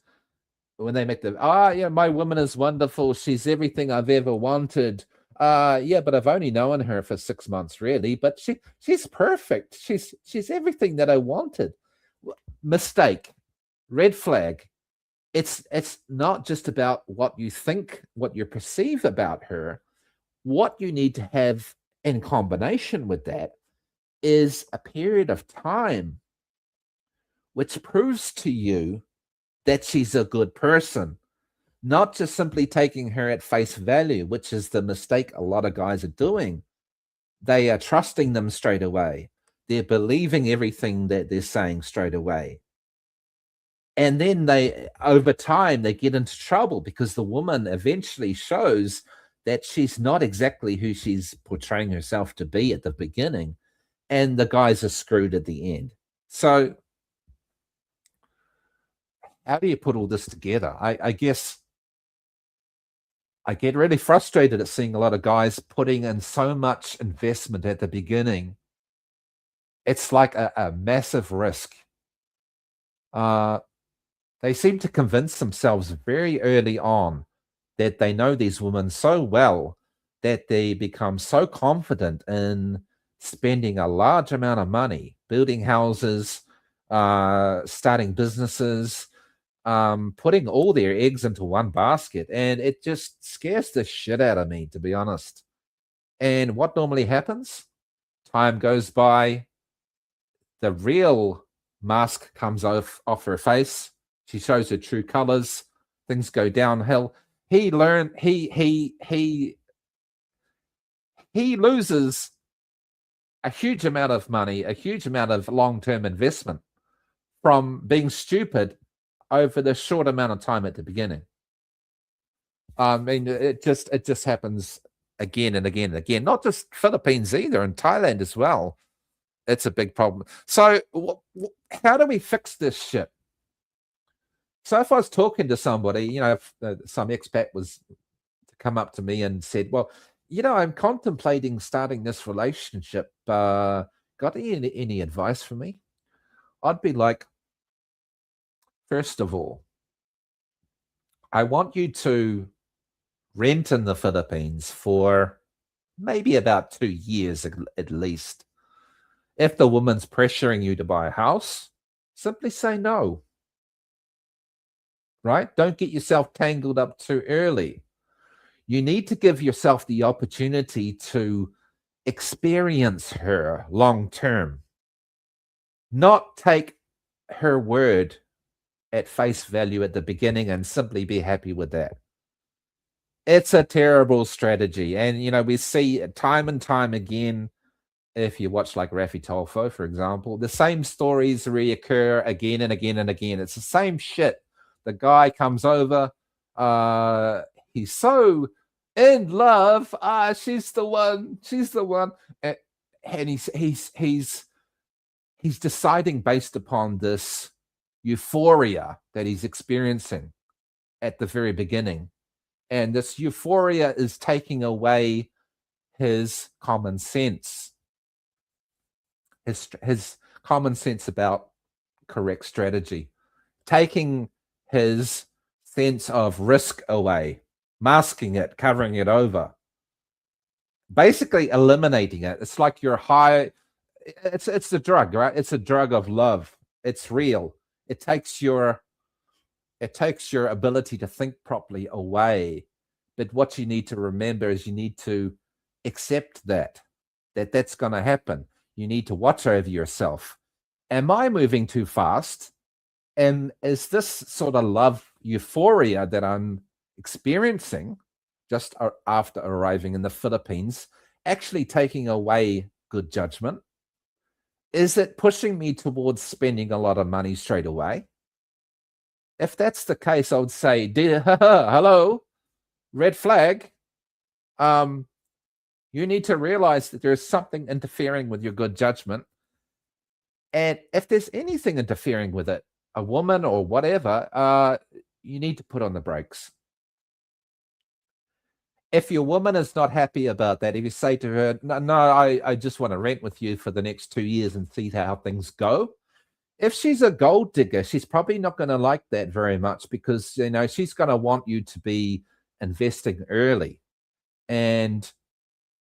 Speaker 1: when they make my woman is wonderful. She's everything I've ever wanted. But I've only known her for 6 months, really. But she's perfect. She's everything that I wanted. Mistake. Red flag. It's not just about what you think, what you perceive about her. What you need to have in combination with that is a period of time which proves to you that she's a good person. Not just simply taking her at face value, which is the mistake a lot of guys are doing. They are trusting them straight away. They're believing everything that they're saying straight away. And then over time, they get into trouble because the woman eventually shows that she's not exactly who she's portraying herself to be at the beginning. And the guys are screwed at the end. So how do you put all this together? I guess I get really frustrated at seeing a lot of guys putting in so much investment at the beginning. It's like a massive risk. They seem to convince themselves very early on that they know these women so well that they become so confident in spending a large amount of money, building houses, starting businesses, putting all their eggs into one basket. And it just scares the shit out of me, to be honest. And what normally happens? Time goes by. The real mask comes off her face. She shows her true colors. Things go downhill. He loses a huge amount of money, a huge amount of long-term investment from being stupid over the short amount of time at the beginning. I mean, it just happens again and again and again. Not just Philippines either, in Thailand as well. It's a big problem. So how do we fix this shit? So if I was talking to somebody, if some expat was to come up to me and said, well, I'm contemplating starting this relationship. Got any advice for me? I'd be like, first of all, I want you to rent in the Philippines for maybe about 2 years at least. If the woman's pressuring you to buy a house, simply say no. Right? Don't get yourself tangled up too early. You need to give yourself the opportunity to experience her long term, not take her word at face value at the beginning and simply be happy with that. It's a terrible strategy. And, we see time and time again, if you watch like Rafi Tolfo, for example, the same stories reoccur again and again and again. It's the same shit. The guy comes over, he's so in love. She's the one. She's the one. And he's deciding based upon this euphoria that he's experiencing at the very beginning. And this euphoria is taking away his common sense, his common sense about correct strategy, taking his sense of risk away, masking it, covering it over, basically eliminating it. It's like you're high. It's the drug, right? It's a drug of love. It's real. It takes your ability to think properly away. But what you need to remember is you need to accept that's going to happen. You need to watch over yourself. Am I moving too fast? And is this sort of love euphoria that I'm experiencing just after arriving in the Philippines actually taking away good judgment? Is it pushing me towards spending a lot of money straight away? If that's the case, I would say, hello, red flag. You need to realize that there's something interfering with your good judgment. And if there's anything interfering with it, a woman or whatever, you need to put on the brakes. If your woman is not happy about that, if you say to her, no, I just want to rent with you for the next 2 years and see how things go. If she's a gold digger, she's probably not going to like that very much because, she's going to want you to be investing early. And,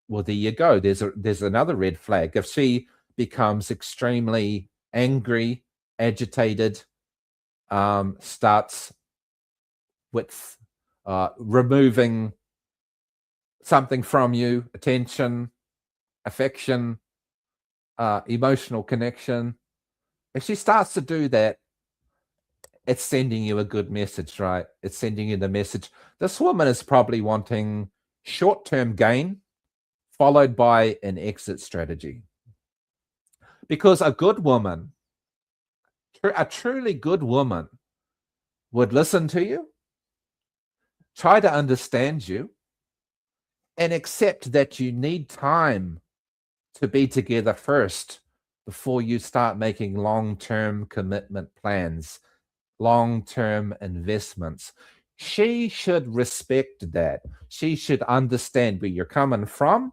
Speaker 1: well, there you go. There's another red flag. If she becomes extremely angry, agitated, starts with removing something from you, attention, affection, emotional connection. If she starts to do that, it's sending you a good message, right? It's sending you the message. This woman is probably wanting short-term gain followed by an exit strategy. Because a good woman, a truly good woman, would listen to you, try to understand you, and accept that you need time to be together first before you start making long-term commitment plans, long-term investments. She should respect that. She should understand where you're coming from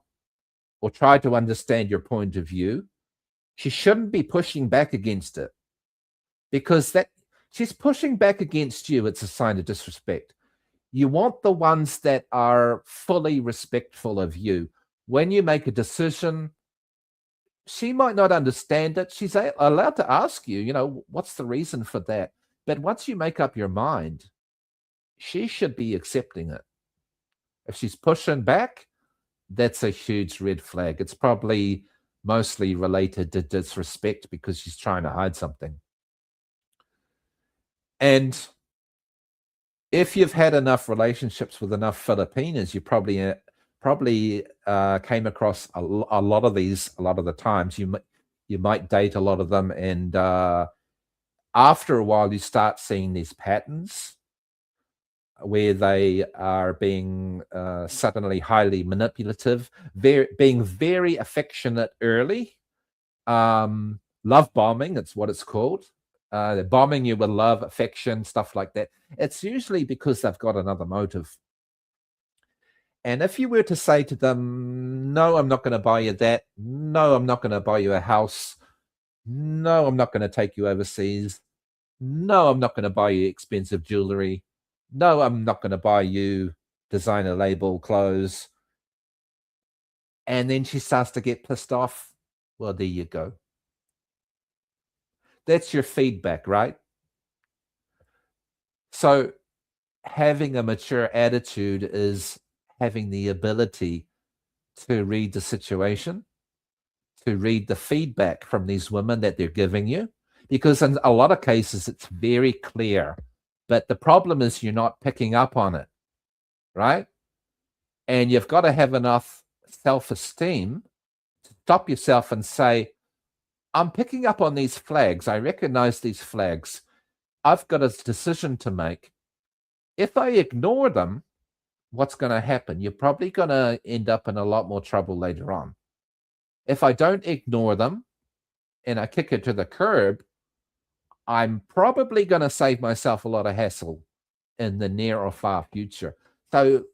Speaker 1: or try to understand your point of view. She shouldn't be pushing back against it because she's pushing back against you. It's a sign of disrespect. You want the ones that are fully respectful of you. When you make a decision, she might not understand it. She's allowed to ask you, what's the reason for that? But once you make up your mind, she should be accepting it. If she's pushing back, that's a huge red flag. It's probably mostly related to disrespect because she's trying to hide something. And if you've had enough relationships with enough Filipinas, you probably came across a lot of these. A lot of the times, you might date a lot of them, and after a while, you start seeing these patterns where they are being suddenly highly manipulative, being very affectionate early, love bombing. It's what it's called. They're bombing you with love, affection, stuff like that. It's usually because they've got another motive. And if you were to say to them, no, I'm not going to buy you that. No, I'm not going to buy you a house. No, I'm not going to take you overseas. No, I'm not going to buy you expensive jewelry. No, I'm not going to buy you designer label clothes. And then she starts to get pissed off. Well, there you go. That's your feedback, right? So having a mature attitude is having the ability to read the situation, to read the feedback from these women that they're giving you, because in a lot of cases it's very clear, but the problem is you're not picking up on it, right? And you've got to have enough self-esteem to stop yourself and say, I'm picking up on these flags. I recognize these flags. I've got a decision to make. If I ignore them, what's going to happen? You're probably going to end up in a lot more trouble later on. If I don't ignore them and I kick it to the curb, I'm probably going to save myself a lot of hassle in the near or far future. So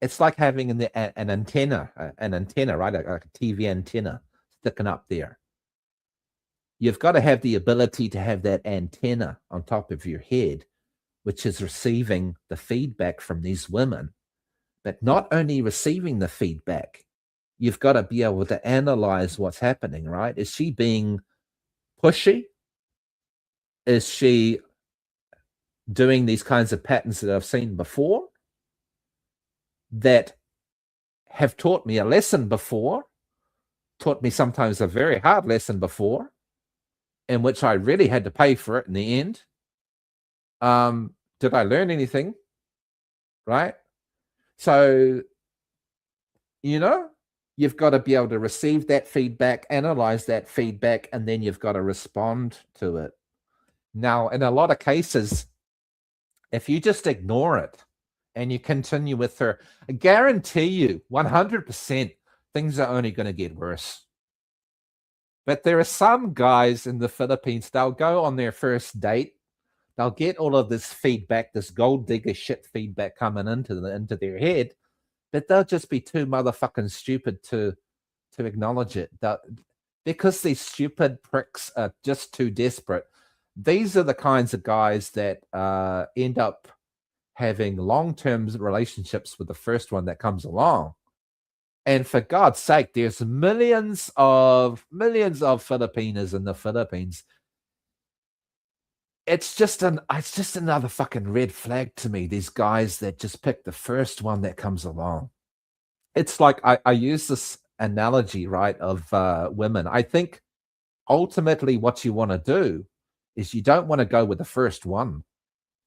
Speaker 1: it's like having an antenna, right? A TV antenna sticking up there. You've got to have the ability to have that antenna on top of your head, which is receiving the feedback from these women, but not only receiving the feedback, you've got to be able to analyze what's happening, right? Is she being pushy? Is she doing these kinds of patterns that I've seen before that have taught me a lesson before, taught me sometimes a very hard lesson before, in which I really had to pay for it in the end? Did I learn anything? Right? So, you've got to be able to receive that feedback, analyze that feedback, and then you've got to respond to it. Now, in a lot of cases, if you just ignore it and you continue with her, I guarantee you 100% things are only going to get worse. But there are some guys in the Philippines, they'll go on their first date, they'll get all of this feedback, this gold digger shit feedback coming into their head, but they'll just be too motherfucking stupid to acknowledge it. Because these stupid pricks are just too desperate. These are the kinds of guys that end up having long-term relationships with the first one that comes along. And for God's sake, there's millions of Filipinas in the Philippines. It's just another fucking red flag to me. These guys that just pick the first one that comes along. It's like I use this analogy, right, of women. I think ultimately what you want to do is you don't want to go with the first one.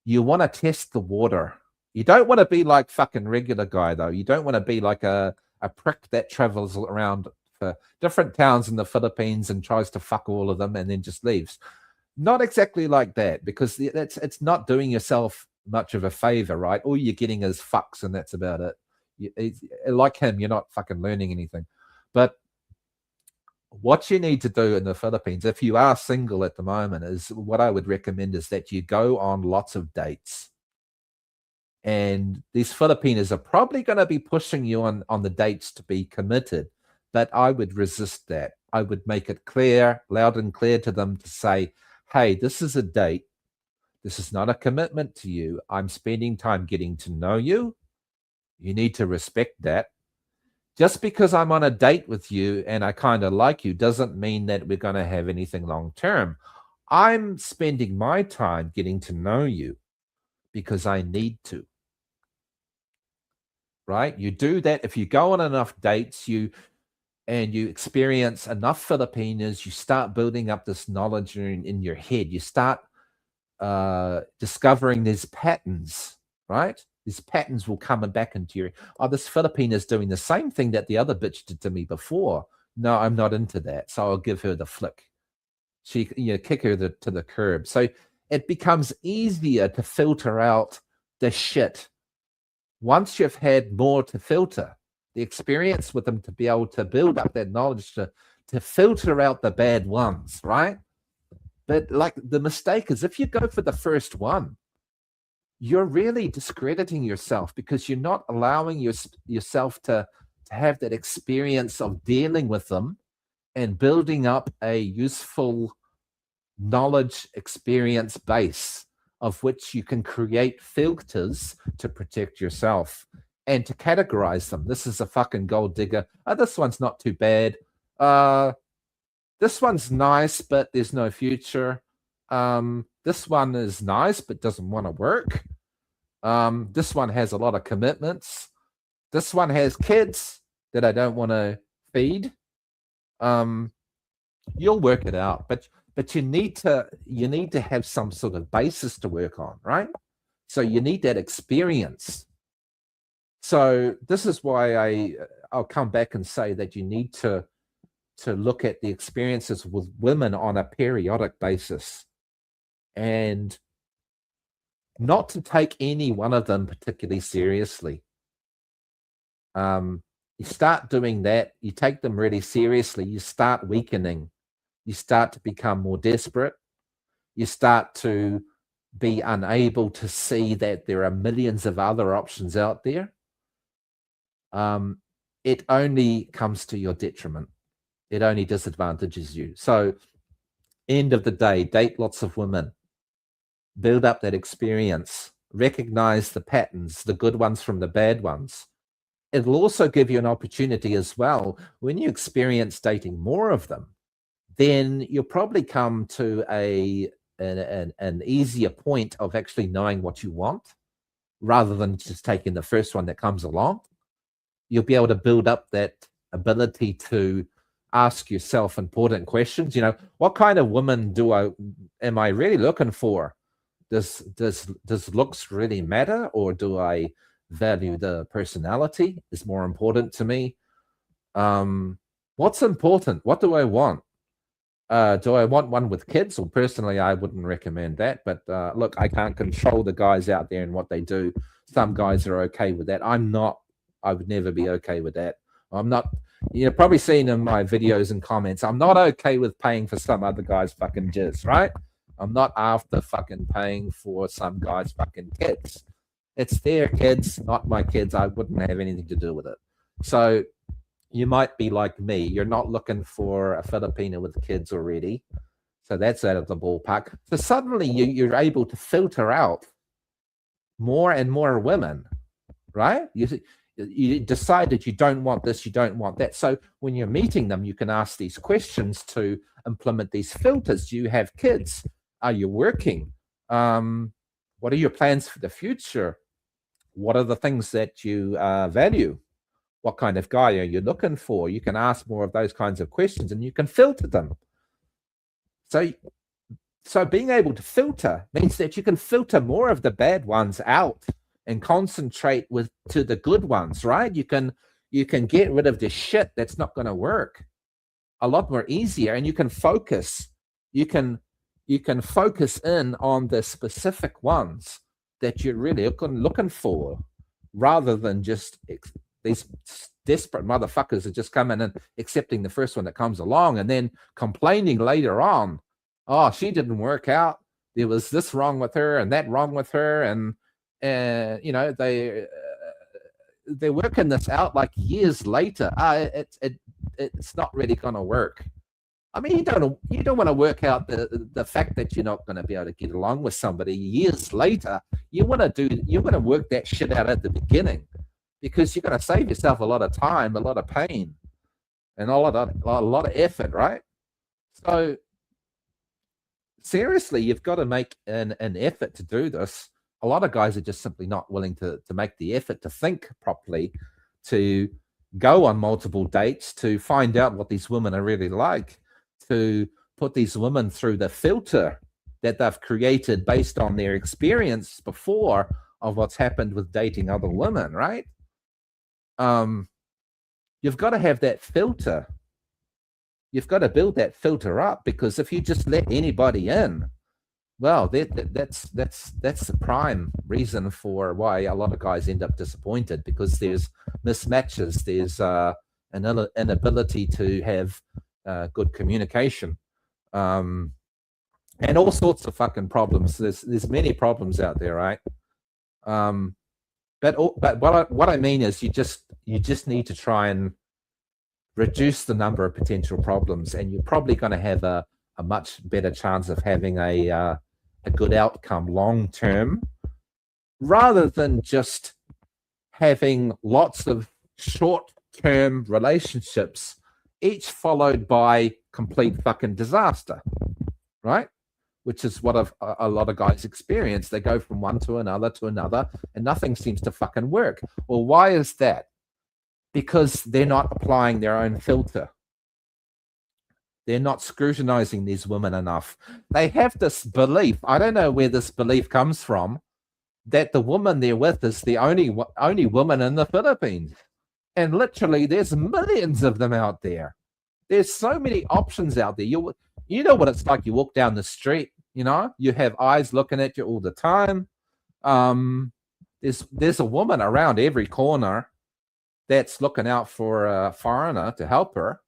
Speaker 1: You want to test the water. You don't want to be like fucking regular guy, though. You don't want to be like a prick that travels around for different towns in the Philippines and tries to fuck all of them and then just leaves. Not exactly like that, because it's not doing yourself much of a favor, right? All you're getting is fucks, and that's about it. Like him, you're not fucking learning anything. But what you need to do in the Philippines, if you are single at the moment, is what I would recommend is that you go on lots of dates. And these Filipinos are probably going to be pushing you on the dates to be committed, but I would resist that. I would make it clear, loud and clear to them to say, hey, this is a date. This is not a commitment to you. I'm spending time getting to know you. You need to respect that. Just because I'm on a date with you and I kind of like you doesn't mean that we're going to have anything long term. I'm spending my time getting to know you because I need to. Right? You do that if you go on enough dates, and you experience enough Filipinos, you start building up this knowledge in your head. You start discovering these patterns, right? These patterns will come back into your, this Filipino is doing the same thing that the other bitch did to me before. No, I'm not into that. So I'll give her the flick. She, kick her to the curb. So it becomes easier to filter out the shit. Once you've had more to filter, the experience with them to be able to build up that knowledge to filter out the bad ones, right? But like the mistake is if you go for the first one, you're really discrediting yourself because you're not allowing yourself to have that experience of dealing with them and building up a useful knowledge experience base of which you can create filters to protect yourself and to categorize them. This is a fucking gold digger. This one's not too bad. this one's nice, but there's no future. This one is nice, but doesn't want to work. This one has a lot of commitments. This one has kids that I don't want to feed. You'll work it out, but you need to have some sort of basis to work on, right? So you need that experience. So this is why I'll come back and say that you need to look at the experiences with women on a periodic basis, and not to take any one of them particularly seriously. You start doing that, you take them really seriously, you start weakening, you start to become more desperate, you start to be unable to see that there are millions of other options out there. It only comes to your detriment. It only disadvantages you. So, end of the day, date lots of women, build up that experience, recognize the patterns, the good ones from the bad ones. It'll also give you an opportunity as well. When you experience dating more of them, then you'll probably come to an easier point of actually knowing what you want, rather than just taking the first one that comes along. You'll be able to build up that ability to ask yourself important questions. You know, what kind of woman am I really looking for? Does looks really matter, or do I value the personality is more important to me? What's important? What do I want? Do I want one with kids? Or personally, I wouldn't recommend that. But look, I can't control the guys out there and what they do. Some guys are okay with that. I'm not. I would never be okay with that. I'm not. You've probably seen in my videos and comments, I'm not okay with paying for some other guy's fucking jizz, right? I'm not after fucking paying for some guy's fucking kids. It's their kids, not my kids. I wouldn't have anything to do with it. So you might be like me. You're not looking for a Filipina with kids already. So that's out of the ballpark. So suddenly you're able to filter out more and more women, right? You decide that you don't want this, you don't want that. So when you're meeting them, you can ask these questions to implement these filters. Do you have kids? Are you working? What are your plans for the future? What are the things that you value? What kind of guy are you looking for? You can ask more of those kinds of questions, and you can filter them. So being able to filter means that you can filter more of the bad ones out and concentrate to the good ones, right? You can get rid of the shit that's not going to work a lot more easier, and you can focus. You can focus in on the specific ones that you're really looking for, rather than just these desperate motherfuckers that just come in and accepting the first one that comes along and then complaining later on, oh, she didn't work out, there was this wrong with her and that wrong with her, and you know, they're working this out like years later. It's not really going to work. I mean, you don't want to work out the fact that you're not going to be able to get along with somebody years later. You want to work that shit out at the beginning, because you're going to save yourself a lot of time, a lot of pain, and a lot of effort, right? So seriously, you've got to make an effort to do this. A lot of guys are just simply not willing to make the effort to think properly, to go on multiple dates, to find out what these women are really like, to put these women through the filter that they've created based on their experience before of what's happened with dating other women, right? You've got to have that filter. You've got to build that filter up, because if you just let anybody in, well, that's the prime reason for why a lot of guys end up disappointed, because there's mismatches, there's an inability to have good communication, and all sorts of fucking problems. There's many problems out there, right? But what I mean is, you just need to try and reduce the number of potential problems, and you're probably going to have a much better chance of having a good outcome long term, rather than just having lots of short term relationships, each followed by complete fucking disaster, right? Which is what a lot of guys experience. They go from one to another, and nothing seems to fucking work. Well, why is that? Because they're not applying their own filter. They're not scrutinizing these women enough. They have this belief, I don't know where this belief comes from, that the woman they're with is the only woman in the Philippines. And literally, there's millions of them out there. There's so many options out there. You know what it's like. You walk down the street, you know, you have eyes looking at you all the time. There's a woman around every corner that's looking out for a foreigner to help her.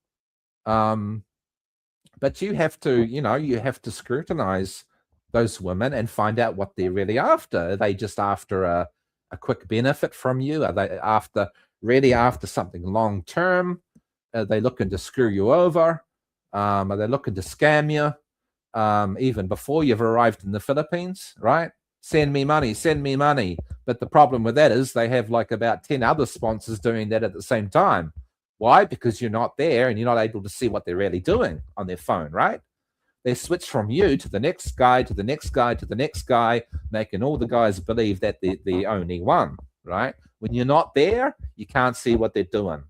Speaker 1: But you have to scrutinize those women and find out what they're really after. Are they just after a quick benefit from you? Are they really after something long term? Are they looking to screw you over? Are they looking to scam you? Even before you've arrived in the Philippines, right? Send me money. But the problem with that is they have like about 10 other sponsors doing that at the same time. Why? Because you're not there and you're not able to see what they're really doing on their phone, right? They switch from you to the next guy, to the next guy, to the next guy, making all the guys believe that they're the only one, right? When you're not there, you can't see what they're doing.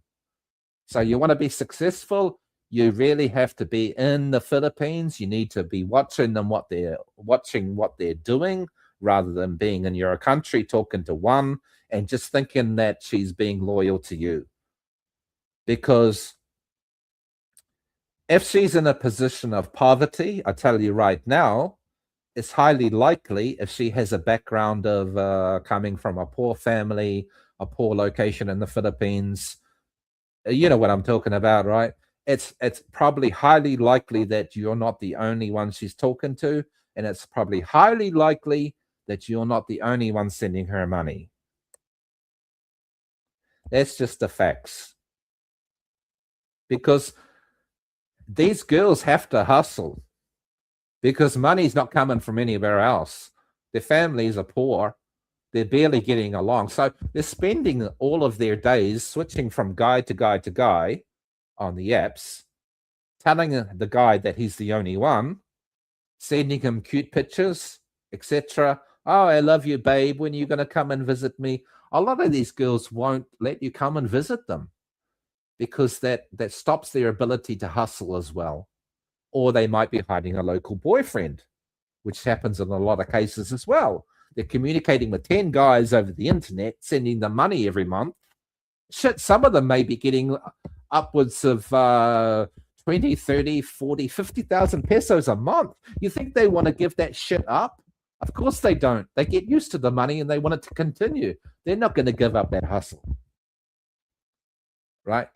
Speaker 1: So you want to be successful, you really have to be in the Philippines. You need to be watching what they're doing, rather than being in your country talking to one and just thinking that she's being loyal to you. Because if she's in a position of poverty, I tell you right now, it's highly likely, if she has a background of coming from a poor family, a poor location in the Philippines, you know what I'm talking about, right? It's probably highly likely that you're not the only one she's talking to, and it's probably highly likely that you're not the only one sending her money. That's just the facts. Because these girls have to hustle, because money's not coming from anywhere else. Their families are poor. They're barely getting along. So they're spending all of their days switching from guy to guy to guy on the apps, telling the guy that he's the only one, sending him cute pictures, etc. Oh, I love you, babe. When are you going to come and visit me? A lot of these girls won't let you come and visit them, because that stops their ability to hustle as well. Or they might be hiding a local boyfriend, which happens in a lot of cases as well. They're communicating with 10 guys over the internet, sending them money every month. Shit, some of them may be getting upwards of 20, 30, 40, 50,000 pesos a month. You think they want to give that shit up? Of course they don't. They get used to the money and they want it to continue. They're not going to give up that hustle. Right?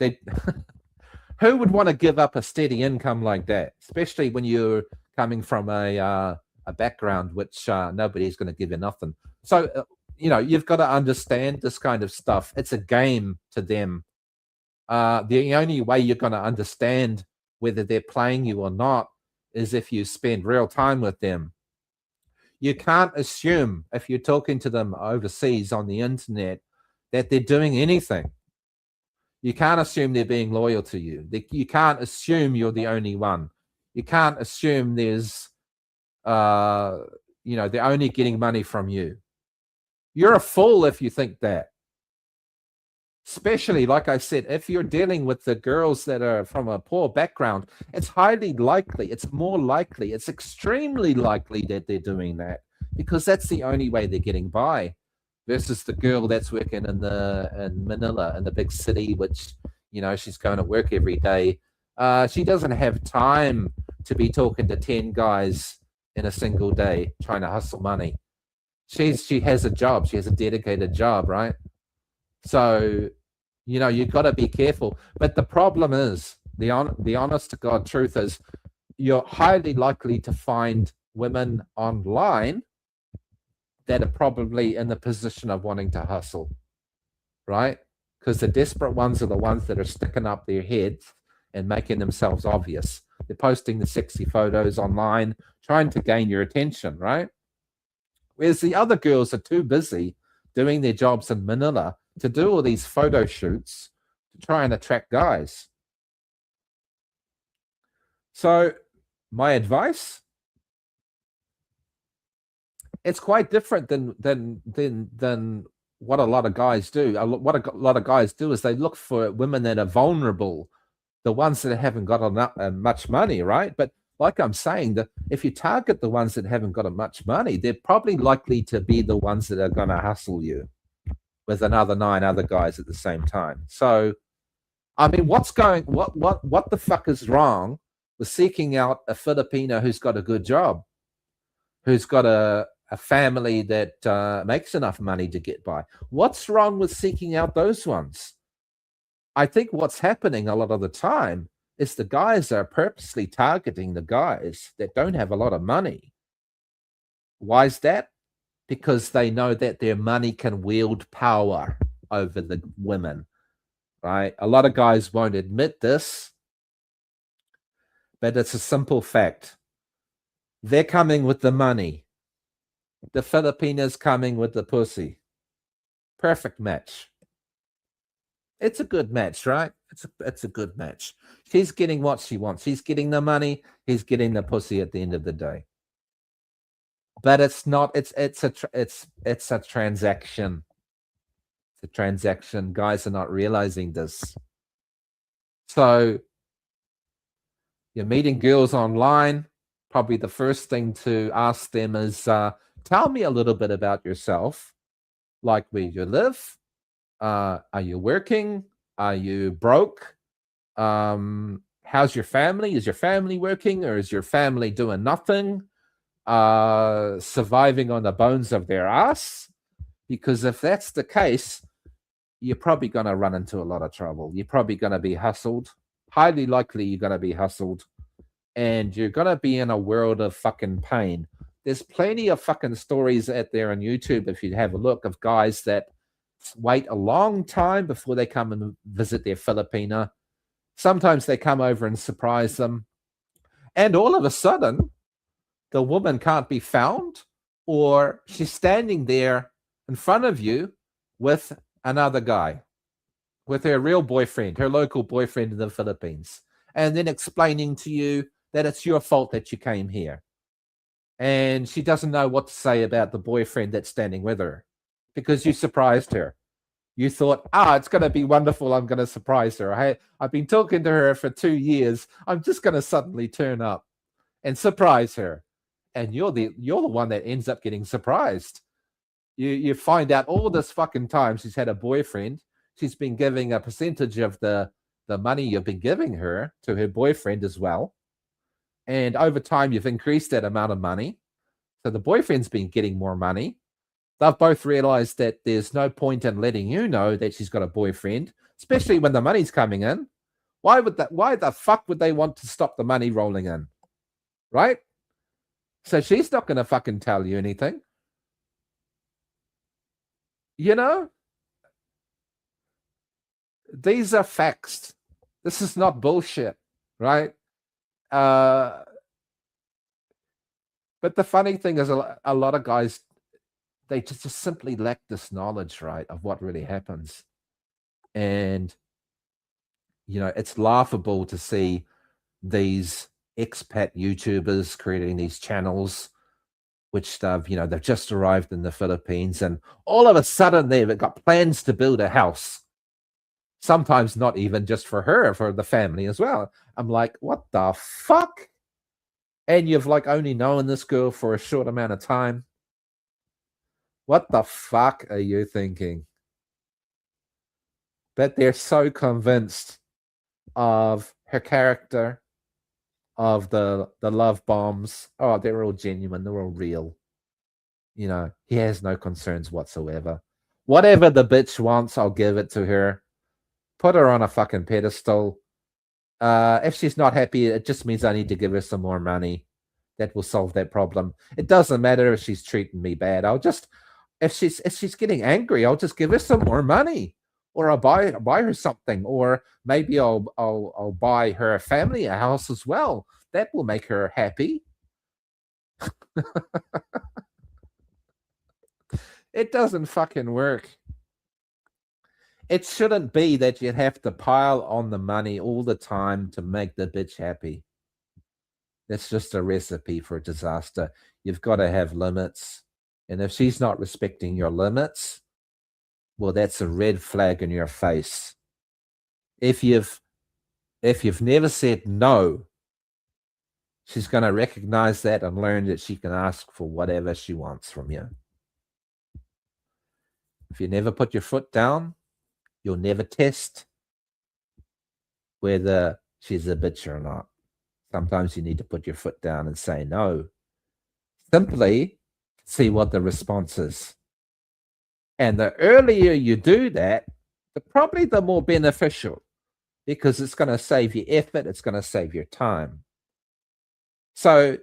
Speaker 1: Who would want to give up a steady income like that, especially when you're coming from a background which nobody's going to give you nothing? So, you've got to understand this kind of stuff. It's a game to them. The only way you're going to understand whether they're playing you or not is if you spend real time with them. You can't assume, if you're talking to them overseas on the internet, that they're doing anything. You can't assume they're being loyal to you. You can't assume you're the only one. You can't assume there's, they're only getting money from you. You're a fool if you think that. Especially, like I said, if you're dealing with the girls that are from a poor background, it's highly likely, it's more likely, it's extremely likely that they're doing that, because that's the only way they're getting by. Versus the girl that's working in Manila, in the big city, which, she's going to work every day. She doesn't have time to be talking to 10 guys in a single day trying to hustle money. She has a job. She has a dedicated job, right? So, you've got to be careful. But the problem is, the honest to God truth is, you're highly likely to find women online that are probably in the position of wanting to hustle, right? Because the desperate ones are the ones that are sticking up their heads and making themselves obvious. They're posting the sexy photos online, trying to gain your attention, right? Whereas the other girls are too busy doing their jobs in Manila to do all these photo shoots to try and attract guys. So my advice, it's quite different than what a lot of guys do. What a lot of guys do is they look for women that are vulnerable, the ones that haven't got enough, much money, right? But like I'm saying, that if you target the ones that haven't got much money, they're probably likely to be the ones that are going to hustle you with another 9 other guys at the same time. So, I mean, what the fuck is wrong with seeking out a Filipino who's got a good job, who's got a family that makes enough money to get by? What's wrong with seeking out those ones? I think what's happening a lot of the time is the guys are purposely targeting the guys that don't have a lot of money. Why is that? Because they know that their money can wield power over the women, right? A lot of guys won't admit this, but it's a simple fact. They're coming with the money. The Filipinas coming with the pussy. Perfect match. It's a good match, right? It's a good match. She's getting what she wants. She's getting the money. He's getting the pussy at the end of the day. But it's not. It's a transaction. It's a transaction. Guys are not realizing this. So you're meeting girls online. Probably the first thing to ask them is, tell me a little bit about yourself, like where you live. Are you working? Are you broke? How's your family? Is your family working, or is your family doing nothing? Surviving on the bones of their ass? Because if that's the case, you're probably going to run into a lot of trouble. You're probably going to be hustled. Highly likely you're going to be hustled. And you're going to be in a world of fucking pain. There's plenty of fucking stories out there on YouTube, if you have a look, of guys that wait a long time before they come and visit their Filipina. Sometimes they come over and surprise them. And all of a sudden, the woman can't be found, or she's standing there in front of you with another guy, with her real boyfriend, her local boyfriend in the Philippines, and then explaining to you that it's your fault that you came here. And she doesn't know what to say about the boyfriend that's standing with her because you surprised her. You thought, it's going to be wonderful. I'm going to surprise her. I've been talking to her for 2 years. I'm just going to suddenly turn up and surprise her. And you're the one that ends up getting surprised. You find out all this fucking time she's had a boyfriend. She's been giving a percentage of the money you've been giving her to her boyfriend as well. And over time, you've increased that amount of money. So the boyfriend's been getting more money. They've both realized that there's no point in letting you know that she's got a boyfriend, especially when the money's coming in. Why the fuck would they want to stop the money rolling in? Right? So she's not going to fucking tell you anything. You know? These are facts. This is not bullshit, right? But the funny thing is a lot of guys, they just simply lack this knowledge, right, of what really happens. And, it's laughable to see these expat YouTubers creating these channels, which they've just arrived in the Philippines, and all of a sudden they've got plans to build a house. Sometimes not even just for her, for the family as well. I'm like, what the fuck? And you've only known this girl for a short amount of time. What the fuck are you thinking? But they're so convinced of her character, of the love bombs. Oh, they're all genuine. They're all real. He has no concerns whatsoever. Whatever the bitch wants, I'll give it to her. Put her on a fucking pedestal. If she's not happy, it just means I need to give her some more money. That will solve that problem. It doesn't matter if she's treating me bad. If she's getting angry, I'll just give her some more money, or I'll buy her something, or maybe I'll buy her family a house as well. That will make her happy. It doesn't fucking work. It shouldn't be that you'd have to pile on the money all the time to make the bitch happy. That's just a recipe for disaster. You've got to have limits. And if she's not respecting your limits, well, that's a red flag in your face. If you've never said no, she's going to recognize that and learn that she can ask for whatever she wants from you. If you never put your foot down, you'll never test whether she's a bitch or not. Sometimes you need to put your foot down and say no. Simply see what the response is. And the earlier you do that, probably the more beneficial, because it's going to save you effort, it's going to save your time. So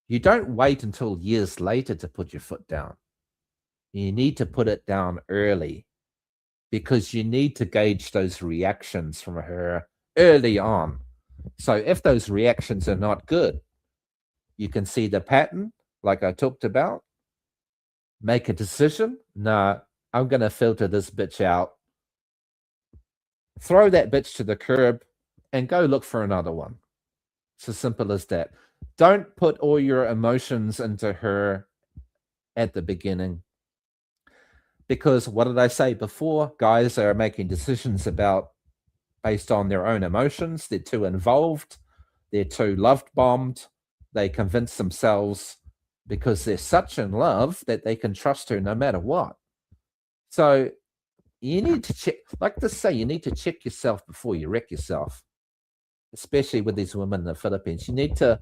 Speaker 1: you don't wait until years later to put your foot down. You need to put it down early, because you need to gauge those reactions from her early on. So if those reactions are not good, you can see the pattern, like I talked about, make a decision. No, I'm going to filter this bitch out. Throw that bitch to the curb and go look for another one. It's as simple as that. Don't put all your emotions into her at the beginning. Because what did I say before? Guys are making decisions based on their own emotions. They're too involved. They're too love-bombed. They convince themselves because they're such in love that they can trust her no matter what. So you need to check, like to say, you need to check yourself before you wreck yourself, especially with these women in the Philippines. You need to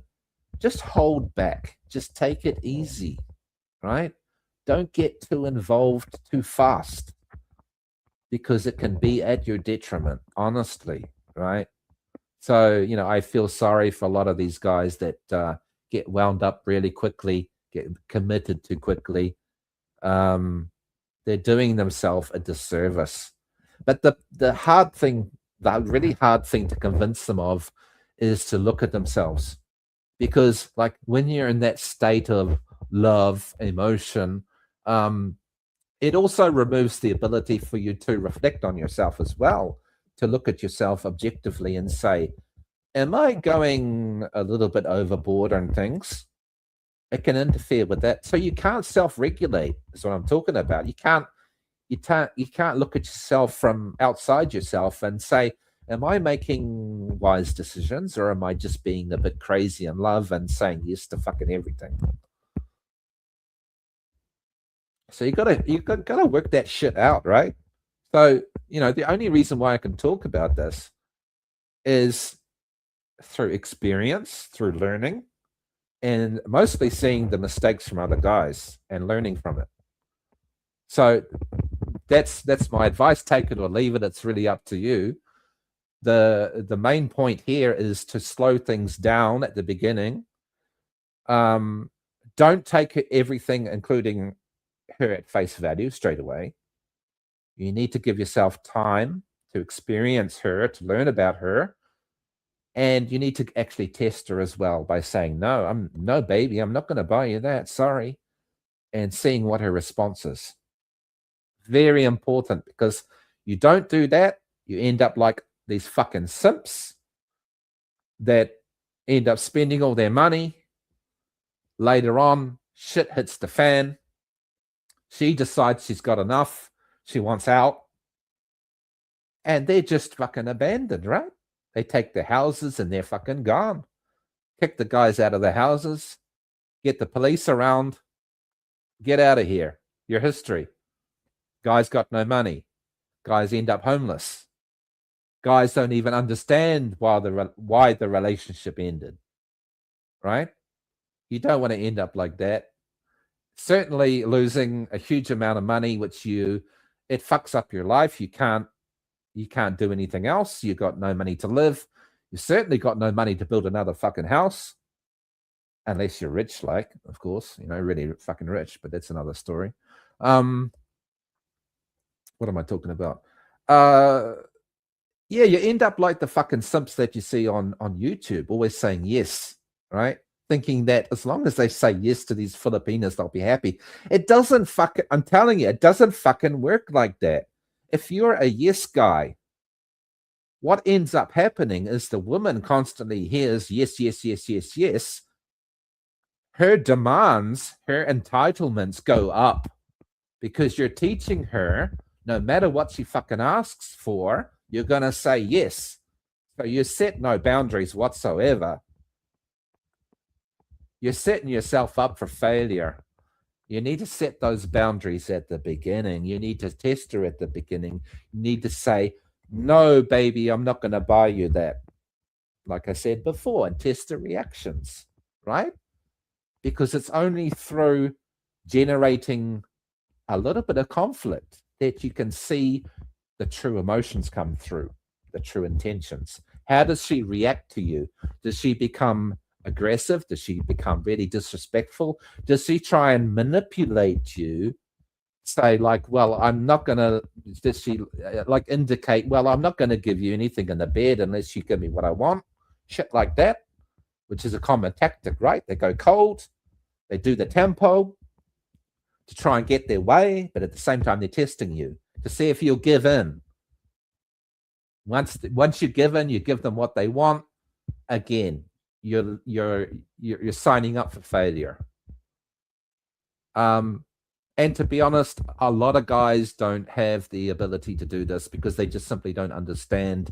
Speaker 1: just hold back. Just take it easy, right? Don't get too involved too fast, because it can be at your detriment, honestly, right? So, I feel sorry for a lot of these guys that get wound up really quickly, get committed too quickly. They're doing themselves a disservice. But the really hard thing to convince them of is to look at themselves. Because like when you're in that state of love, emotion, it also removes the ability for you to reflect on yourself as well, to look at yourself objectively and say, am I going a little bit overboard on things? It can interfere with that. So you can't self-regulate, is what I'm talking about. You can't look at yourself from outside yourself and say, am I making wise decisions, or am I just being a bit crazy in love and saying yes to fucking everything? So you gotta work that shit out, right? So, the only reason why I can talk about this is through experience, through learning, and mostly seeing the mistakes from other guys and learning from it. So that's my advice. Take it or leave it. It's really up to you. The main point here is to slow things down at the beginning. Don't take everything, including her, at face value straight away. You need to give yourself time to experience her, to learn about her. And you need to actually test her as well by saying, no, baby, I'm not going to buy you that. Sorry. And seeing what her response is. Very important, because you don't do that, you end up like these fucking simps that end up spending all their money. Later on, shit hits the fan. She decides she's got enough. She wants out. And they're just fucking abandoned, right? They take their houses and they're fucking gone. Kick the guys out of their houses. Get the police around. Get out of here. Your history. Guys got no money. Guys end up homeless. Guys don't even understand why the relationship ended. Right? You don't want to end up like that. Certainly losing a huge amount of money, which it fucks up your life. You can't do anything else. You got no money to live. You certainly got no money to build another fucking house. Unless you're rich, like, of course, really fucking rich, but that's another story. What am I talking about? Yeah, you end up like the fucking simps that you see on YouTube, always saying yes, right? Thinking that as long as they say yes to these Filipinas, they'll be happy. It doesn't I'm telling you, it doesn't fucking work like that. If you're a yes guy, what ends up happening is the woman constantly hears yes, yes, yes, yes, yes. Her demands, her entitlements go up because you're teaching her no matter what she fucking asks for, you're going to say yes. So you set no boundaries whatsoever. You're setting yourself up for failure. You need to set those boundaries at the beginning. You need to test her at the beginning. You need to say, no, baby, I'm not going to buy you that. Like I said before, and test the reactions, right? Because it's only through generating a little bit of conflict that you can see the true emotions come through, the true intentions. How does she react to you? Does she become aggressive? Does she become really disrespectful? Does she try and manipulate you? Say like, well, I'm not going to, does she like indicate, well, I'm not going to give you anything in the bed unless you give me what I want? Shit like that, which is a common tactic, right? They go cold, they do the tempo to try and get their way, but at the same time, they're testing you to see if you'll give in. Once you give in, you give them what they want. Again, you're signing up for failure. And to be honest, a lot of guys don't have the ability to do this because they just simply don't understand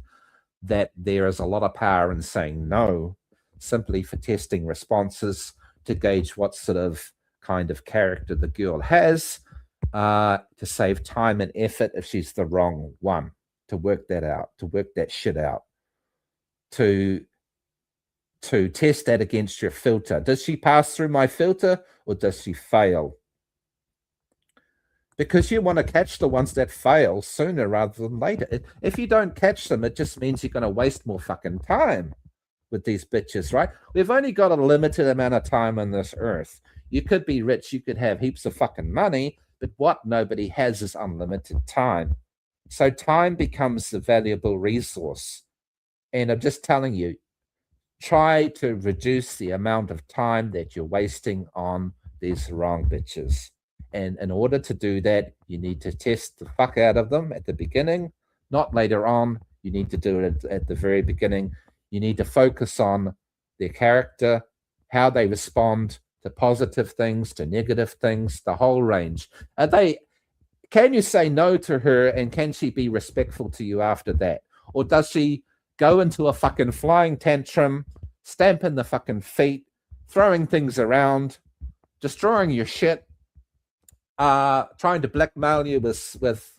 Speaker 1: that there is a lot of power in saying no, simply for testing responses to gauge what sort of kind of character the girl has, to save time and effort if she's the wrong one, to work that out, to work that shit out, to test that against your filter. Does she pass through my filter or does she fail? Because you want to catch the ones that fail sooner rather than later. If you don't catch them, it just means you're going to waste more fucking time with these bitches, right? We've only got a limited amount of time on this earth. You could be rich, you could have heaps of fucking money, but what nobody has is unlimited time. So time becomes the valuable resource. And I'm just telling you, try to reduce the amount of time that you're wasting on these wrong bitches. And in order to do that, you need to test the fuck out of them at the beginning, not later on. You need to do it at the very beginning. You need to focus on their character, how they respond to positive things, to negative things, the whole range. Can you say no to her and can she be respectful to you after that? Or does she go into a fucking flying tantrum, stamping the fucking feet, throwing things around, destroying your shit, trying to blackmail you with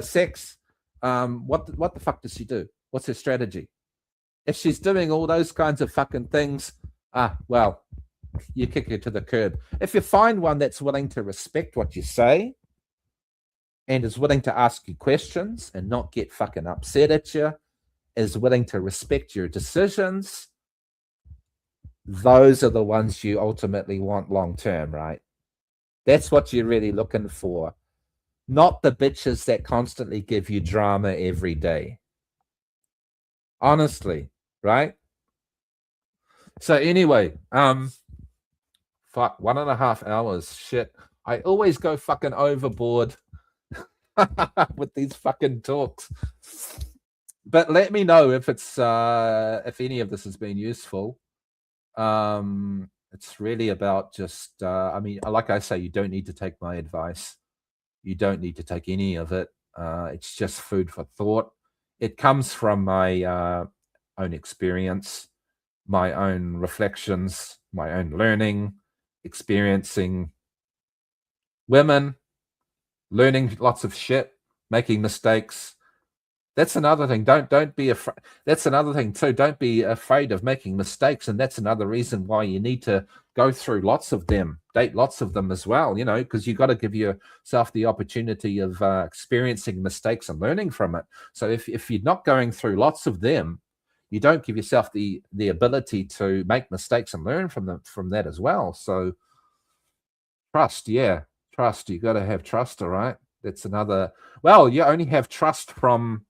Speaker 1: sex? What the fuck does she do? What's her strategy? If she's doing all those kinds of fucking things, well, you kick her to the curb. If you find one that's willing to respect what you say and is willing to ask you questions and not get fucking upset at you, is willing to respect your decisions, those are the ones you ultimately want long term, right? That's what you're really looking for. Not the bitches that constantly give you drama every day. Honestly, right? So anyway, fuck, 1.5 hours. Shit. I always go fucking overboard with these fucking talks. But let me know if it's if any of this has been useful. It's really about just I mean, like I say, you don't need to take my advice. You don't need to take any of it. It's just food for thought. It comes from my own experience, my own reflections, my own learning, experiencing women, learning lots of shit, making mistakes. That's another thing. Don't be afraid. That's another thing too. Don't be afraid of making mistakes, and that's another reason why you need to go through lots of them, date lots of them as well. You know, because you got to give yourself the opportunity of experiencing mistakes and learning from it. So if you're not going through lots of them, you don't give yourself the ability to make mistakes and learn from that as well. So trust, trust. You got to have trust. All right. That's another. Well, you only have trust from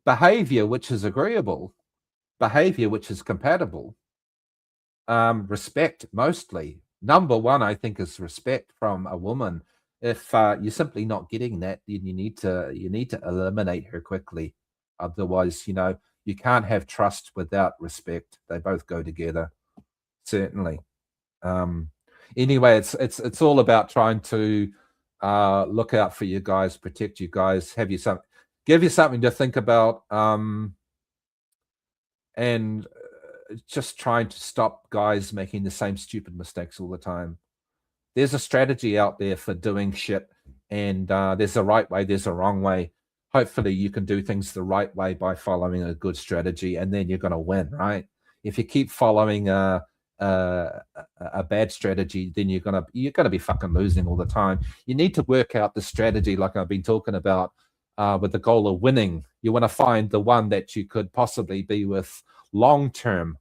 Speaker 1: behavior which is agreeable, behavior which is compatible, respect mostly. Number one, I think, is respect from a woman. If you're simply not getting that, then you need to eliminate her quickly. Otherwise, you can't have trust without respect. They both go together, certainly. Anyway, it's all about trying to look out for you guys, protect you guys, give you something to think about, and just trying to stop guys making the same stupid mistakes all the time. There's a strategy out there for doing shit, and there's a right way, there's a wrong way. Hopefully you can do things the right way by following a good strategy, and then you're going to win, right? If you keep following a bad strategy, then you're gonna be fucking losing all the time. You need to work out the strategy, like I've been talking about, with the goal of winning. You want to find the one that you could possibly be with long term.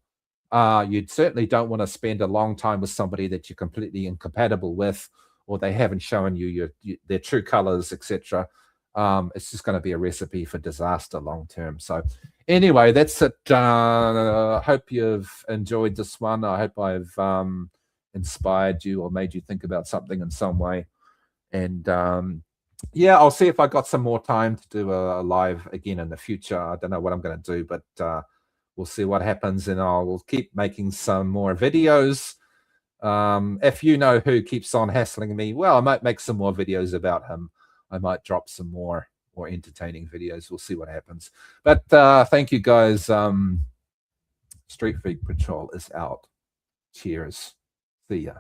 Speaker 1: You certainly don't want to spend a long time with somebody that you're completely incompatible with, or they haven't shown you their true colors, etc. It's just going to be a recipe for disaster long term. So anyway, that's it. I hope you've enjoyed this one. I hope I've inspired you or made you think about something in some way. And yeah, I'll see if I got some more time to do a live again in the future. I don't know what I'm going to do, but we'll see what happens, and I'll keep making some more videos. If you know who keeps on hassling me, well, I might make some more videos about him. I might drop some more entertaining videos. We'll see what happens. But thank you, guys. Street Freak Patrol is out. Cheers. See ya.